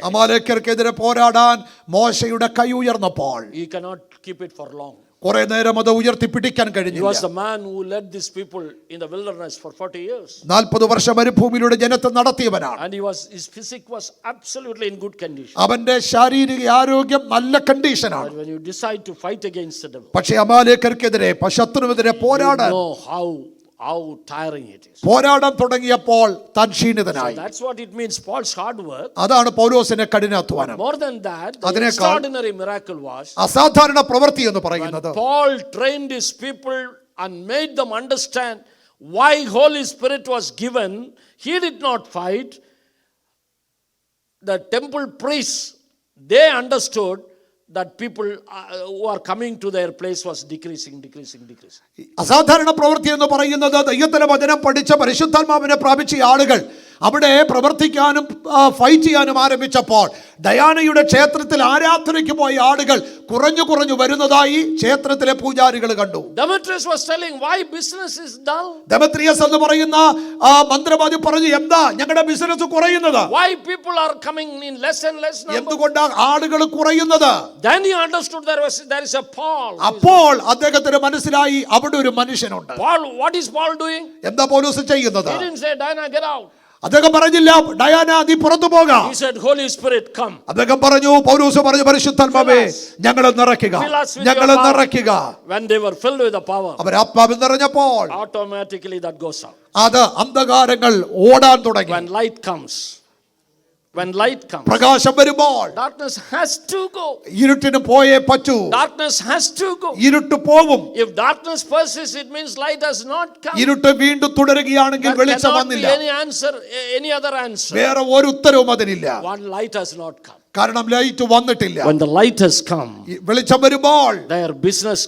അമാലേക്യർക്കെതിരെ പോരാടാൻ മോശയുടെ കൈ ഉയർന്നപ്പോൾ he cannot keep it for long. കുറെ നേരം അത് ഉയർത്തിപ്പിടിക്കാൻ കഴിഞ്ഞില്ല. He was the man who led these people in the wilderness for 40 years. 40 വർഷം മരുഭൂമിയിലൂടെ ജനത്തെ നടത്തിയവനാണ്. And his physique was absolutely in good condition. അവന്റെ ശാരീരിക ആരോഗ്യം നല്ല കണ്ടീഷനാണ്. But when you decide to fight against the devil, പക്ഷേ അമാലേക്യർക്കെതിരെ ശത്രുവിനെതിരെ പോരാടാൻ you know how tiring it is. പോരാടാൻ തുടങ്ങിയപ്പോൾ താൻ ക്ഷീണിതനായി. So that's what it means, Paul's hard work. അതാണ് പൗലോസിന്റെ കഠിനാധ്വാനം. More than that, the extraordinary miracle was അസാധാരണ പ്രവൃത്തി എന്ന് പറയുന്നത് Paul trained his people and made them understand why Holy Spirit was given. He did not fight. The temple priests, they understood that people who are coming to their place was decreasing. അസാധാരണ പ്രവൃത്തി എന്ന് പറയുന്നത് ദൈവത്തിന്റെ വചനം പഠിച്ച പരിശുദ്ധാത്മാവിനെ പ്രാപിച്ച ആളുകൾ അവിടെ പ്രവർത്തിക്കാനും ഫൈറ്റ് ചെയ്യാനും ആരംഭിച്ചപ്പോൾ ഡയാനയുടെ ക്ഷേത്രത്തിൽ ആരാധനയ്ക്ക് പോയ ആളുകൾ കുറഞ്ഞു വരുന്നതായി ക്ഷേത്രത്തിലെ പൂജാരികൾ കണ്ടു. Demetrius was telling why business is dull. ഡെമത്രിയസ് എന്ന് പറയുന്ന മന്ത്രവാദി പറഞ്ഞു, എന്താ ഞങ്ങളുടെ ബിസിനസ് കുറയുന്നത്? Why people are coming in less and less number? എന്തുകൊണ്ടാണ് ആളുകൾ കുറയുന്നത്? Then he understood there is a Paul. അപ്പോൾ അദ്ദേഹത്തിന് മനസ്സിലായി അവിടെ ഒരു മനുഷ്യനുണ്ട്. Paul, what is Paul doing? എന്താ പൗലോസ് ചെയ്യുന്നത്? He didn't say, Diana, get out. അദ്ദേഹം പറഞ്ഞില്ല ഡയാന നീ പുറത്തു പോകാം. He said, Holy Spirit, come. അദ്ദേഹം പറഞ്ഞു, പൗലോസ് പറഞ്ഞു, പരിശുദ്ധാത്മാവേ ഞങ്ങളെ നിറയ്ക്കുക, ഞങ്ങളെ നിറയ്ക്കുക. When they were filled with the power, അവർ ആത്മാവിൽ നിറഞ്ഞപ്പോൾ automatically that goes out. അത് അന്ധകാരങ്ങൾ ഓടാൻ തുടങ്ങി. When light comes, പ്രകാശം വരുമ്പോൾ darkness has to go. ഇരുട്ടിന് പോയേ പറ്റൂ. Darkness has to go. ഇരുട്ട് പോവും. If darkness persists, it means light has not come. ഇരുട്ട് വീണ്ടും തുടരുകയാണെങ്കിൽ വെളിച്ചം വന്നില്ല. Any answer, any other answer. വേറെ ഒരു ഉത്തരവും അതിനില്ല. One light has not come. കാരണം ലൈറ്റ് വന്നിട്ടില്ല. When the light has come, വെളിച്ചം വരുമ്പോൾ their business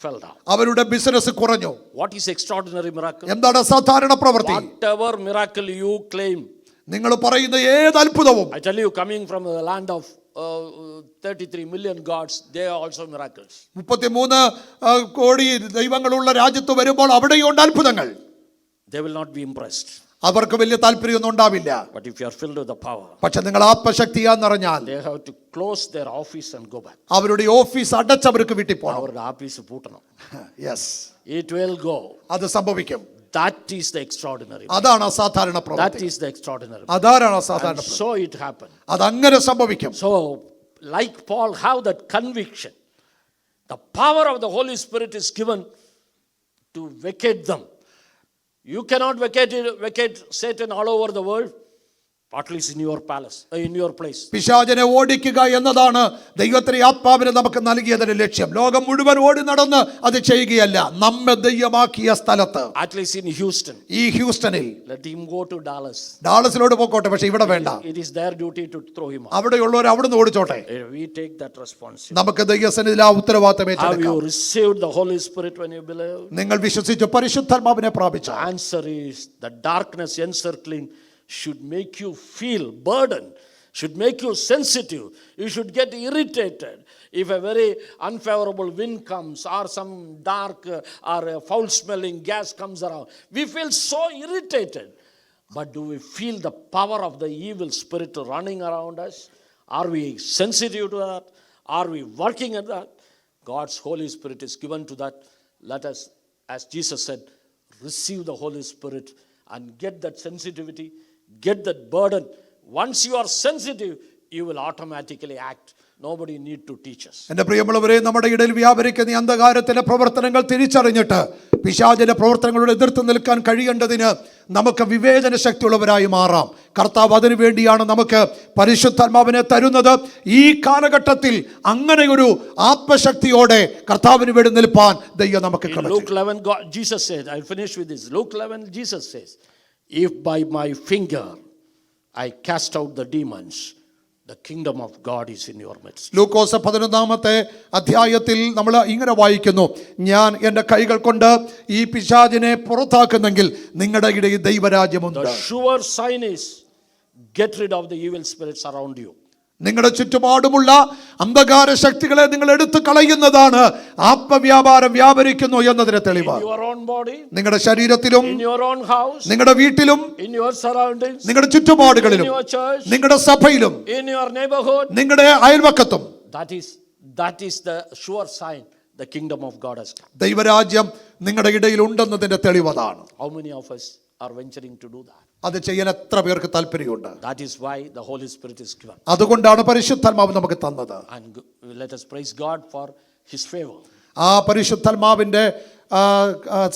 fell down. അവരുടെ ബിസിനസ് കുറഞ്ഞു. What is extraordinary miracle? എന്താണ് സാധാരണ പ്രവൃത്തി? Whatever miracle you claim, നിങ്ങൾ പറയുന്ന ഏത് അത്ഭുതവും, I tell you, coming from the land of 33 million gods, they are also miracles. 33 കോടി ദൈവങ്ങളുള്ള രാജ്യത്ത് വരുമ്പോൾ അവിടെയുണ്ട് അത്ഭുതങ്ങൾ. They will not be impressed. അവർക്ക് വലിയ താല്പര്യമൊന്നും ഉണ്ടാവില്ല. But if you are filled with the power, പക്ഷെ നിങ്ങൾ ആത്മശക്തിയാന്ന് അറിഞ്ഞാൽ they have to close their office and go back. അവരുടെ ഓഫീസ് അടച്ചവർക്ക് വീട്ടിൽ പോകണം. അവരുടെ office പൂട്ടണം. Yes, it will go. അത് സംഭവിക്കും. That is the extraordinary. അതാണ് അസാധാരണ പ്രവൃത്തി. That is the extraordinary. അതാണ് അസാധാരണ പ്രവൃത്തി. So it happened. അതങ്ങനെ സംഭവിക്കും. So like Paul have that conviction. The power of the Holy Spirit is given to vacate them. You cannot vacate Satan all over the world. At least in your palace, in your place. പിശാചിനെ ഓടിക്കുക എന്നതാണ് ദൈവത്തിന്റെ ആത്മാവിനെ നമുക്ക് നൽകിയതിന്റെ ലക്ഷ്യം. ലോകം മുഴുവൻ ഓടി നടന്ന് അത് ചെയ്യുകയല്ല, നമ്മെ ദൈവമാക്കിയ സ്ഥലത്ത്. At least in Houston. ഈ ഹ്യൂസ്റ്റണിൽ. Let him go to Dallas. ഡാളസിലോട്ട് പോകട്ടെ, പക്ഷെ ഇവിടെ വേണ്ട. It is their duty to throw him out. അവിടെയുള്ളവർ അവിടുന്ന് ഓടിച്ചോട്ടെ. We take that responsibility. നമുക്ക് ദൈവസന്നിധിയിൽ ആ ഉത്തരവാദിത്തം ഏറ്റെടുക്കാം. Have you received the Holy Spirit when you believe? നിങ്ങൾ വിശ്വസിച്ചു പരിശുദ്ധാത്മാവിനെ പ്രാപിച്ചു. The answer is the darkness encircling should make you feel burdened, should make you sensitive. You should get irritated if a very unfavorable wind comes or some dark or foul smelling gas comes around. We feel so irritated. But do we feel the power of the evil spirit running around us? Are we sensitive to that? Are we working at that? God's Holy Spirit is given to that. Let us, as Jesus said, receive the Holy Spirit and get that sensitivity. Get that burden. Once you are sensitive, you will automatically act. Nobody need to teach us. എൻ്റെ പ്രിയമുള്ളവരെ, നമ്മുടെ ഇടയിൽ വ്യാപരിക്കുന്ന അന്ധകാരത്തിലെ പ്രവർത്തനങ്ങൾ തിരിച്ചറിഞ്ഞിട്ട് പിശാചിന്റെ പ്രവർത്തനങ്ങളോട് എതിർത്ത് നിൽക്കാൻ കഴിയേണ്ടതിന് നമുക്ക് വിവേചന ശക്തിയുള്ളവരായി മാറാം. കർത്താവ് അതിനു വേണ്ടിയാണ് നമുക്ക് പരിശുദ്ധാത്മാവിനെ തരുന്നത്. ഈ കാലഘട്ടത്തിൽ അങ്ങനെ ഒരു ആത്മശക്തിയോടെ കർത്താവിന് വേണ്ടി നിൽപ്പാൻ ദൈവം നമുക്ക് കൃപ. Luke 11 Jesus said, I'll finish with this. Luke 11 Jesus says, if by my finger I cast out the demons, the kingdom of God is in your midst. ലൂക്കോസ് 11-ാമത്തെ അധ്യായത്തിൽ നമ്മൾ ഇങ്ങനെ വായിക്കുന്നു, ഞാൻ എൻ്റെ കൈകൾ കൊണ്ട് ഈ പിശാചിനെ പുറത്താക്കുന്നെങ്കിൽ നിങ്ങളുടെ ഇടയിൽ ദൈവരാജ്യമുണ്ട്. The sure sign is get rid of the evil spirits around you. നിങ്ങളുടെ ചുറ്റുപാടുമുള്ള അന്ധകാര ശക്തികളെ നിങ്ങൾ എടുത്തു കളയുന്നതാണ് ആത്മവ്യാപാരം വ്യാപരിക്കുന്നു എന്നതിന്റെ തെളിവ്. നിങ്ങളുടെ ശരീരത്തിലും, നിങ്ങളുടെ വീട്ടിലും, നിങ്ങളുടെ ചുറ്റുപാടുകളിലും, നിങ്ങളുടെ സഭയിലും, നിങ്ങളുടെ അയൽവക്കത്തും that is the sure sign the kingdom of God has come. ദൈവരാജ്യം നിങ്ങളുടെ ഇടയിൽ ഉണ്ടെന്നതിന്റെ തെളിവതാണ്. How many of us are venturing to do that? അത് ചെയ്യാൻ എത്ര പേർക്ക് താല്പര്യമുണ്ട്? That is why the Holy Spirit is given. അതുകൊണ്ടാണ് പരിശുദ്ധാത്മാവ് നമുക്ക് തന്നത്. And let us praise God for his favor. ആ പരിശുദ്ധാത്മാവിന്റെ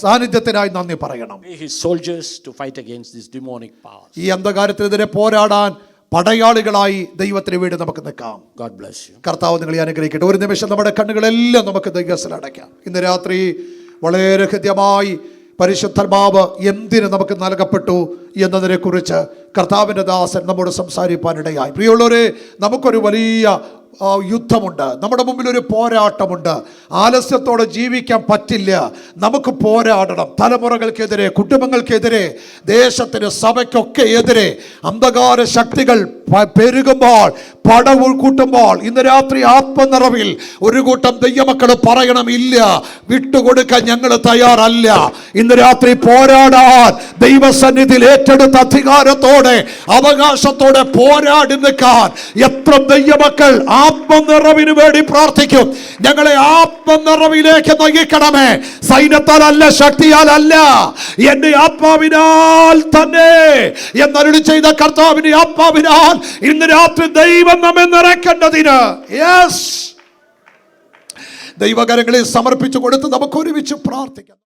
സാന്നിധ്യത്തിനായി നന്ദി പറയണം. His soldiers to fight against this demonic power. ഈ അന്ധകാരത്തിനെതിരെ പോരാടാൻ പടയാളികളായി ദൈവത്തിന് വേണ്ടി നമുക്ക് നിൽക്കാം. God bless you. കർത്താവ് നിങ്ങളെ അനുഗ്രഹിക്കട്ടെ. ഒരു നിമിഷം നമ്മുടെ കണ്ണുകളെല്ലാം നമുക്ക് ദൈവത്തിൽ അടയ്ക്കാം. ഇന്ന് രാത്രി വളരെ ഹൃദ്യമായി പരിശുദ്ധാത്മാവ് എന്തിന് നമുക്ക് നൽകപ്പെട്ടു എന്നതിനെ കുറിച്ച് കർത്താവിൻ്റെ ദാസൻ നമ്മോട് സംസാരിക്കാനിടയായി. പ്രിയമുള്ളവരെ, നമുക്കൊരു വലിയ യുദ്ധമുണ്ട്. നമ്മുടെ മുമ്പിൽ ഒരു പോരാട്ടമുണ്ട്. ആലസ്യത്തോടെ ജീവിക്കാൻ പറ്റില്ല. നമുക്ക് പോരാടണം. തലമുറകൾക്കെതിരെ, കുടുംബങ്ങൾക്കെതിരെ, ദേശത്തിന്, സഭയ്ക്കൊക്കെ എതിരെ അന്ധകാര ശക്തികൾ പെരുകുമ്പോൾ, പടവ് കൂട്ടുമ്പോൾ, ഇന്ന് രാത്രി ആത്മനിറവിൽ ഒരു കൂട്ടം ദൈവമക്കൾ പറയണം, ഇല്ല, വിട്ടുകൊടുക്കാൻ ഞങ്ങൾ തയ്യാറല്ല. ഇന്ന് രാത്രി പോരാടാൻ ദൈവസന്നിധിയിൽ ഏറ്റെടുത്ത അധികാരത്തോടെ, അവകാശത്തോടെ പോരാടി നിൽക്കാൻ എത്ര ദൈവമക്കൾ ആത്മനിറവിന് വേണ്ടി പ്രാർത്ഥിക്കും. ഞങ്ങളെ ആത്മനിറവിലേക്ക് നയിക്കണമേ. സൈന്യത്താലല്ല, ശക്തിയാലല്ല, എന്റെ ആത്മാവിനാൽ തന്നെ എന്നരുളി ചെയ്ത കർത്താവിന്റെ ആത്മാവിനാൽ ഇന്ന് രാത്രി ദൈവം നമ്മെ നിറയ്ക്കേണ്ടതിന് ദൈവകരങ്ങളിൽ സമർപ്പിച്ചു കൊടുത്ത് നമുക്ക് ഒരുമിച്ച് പ്രാർത്ഥിക്കാം.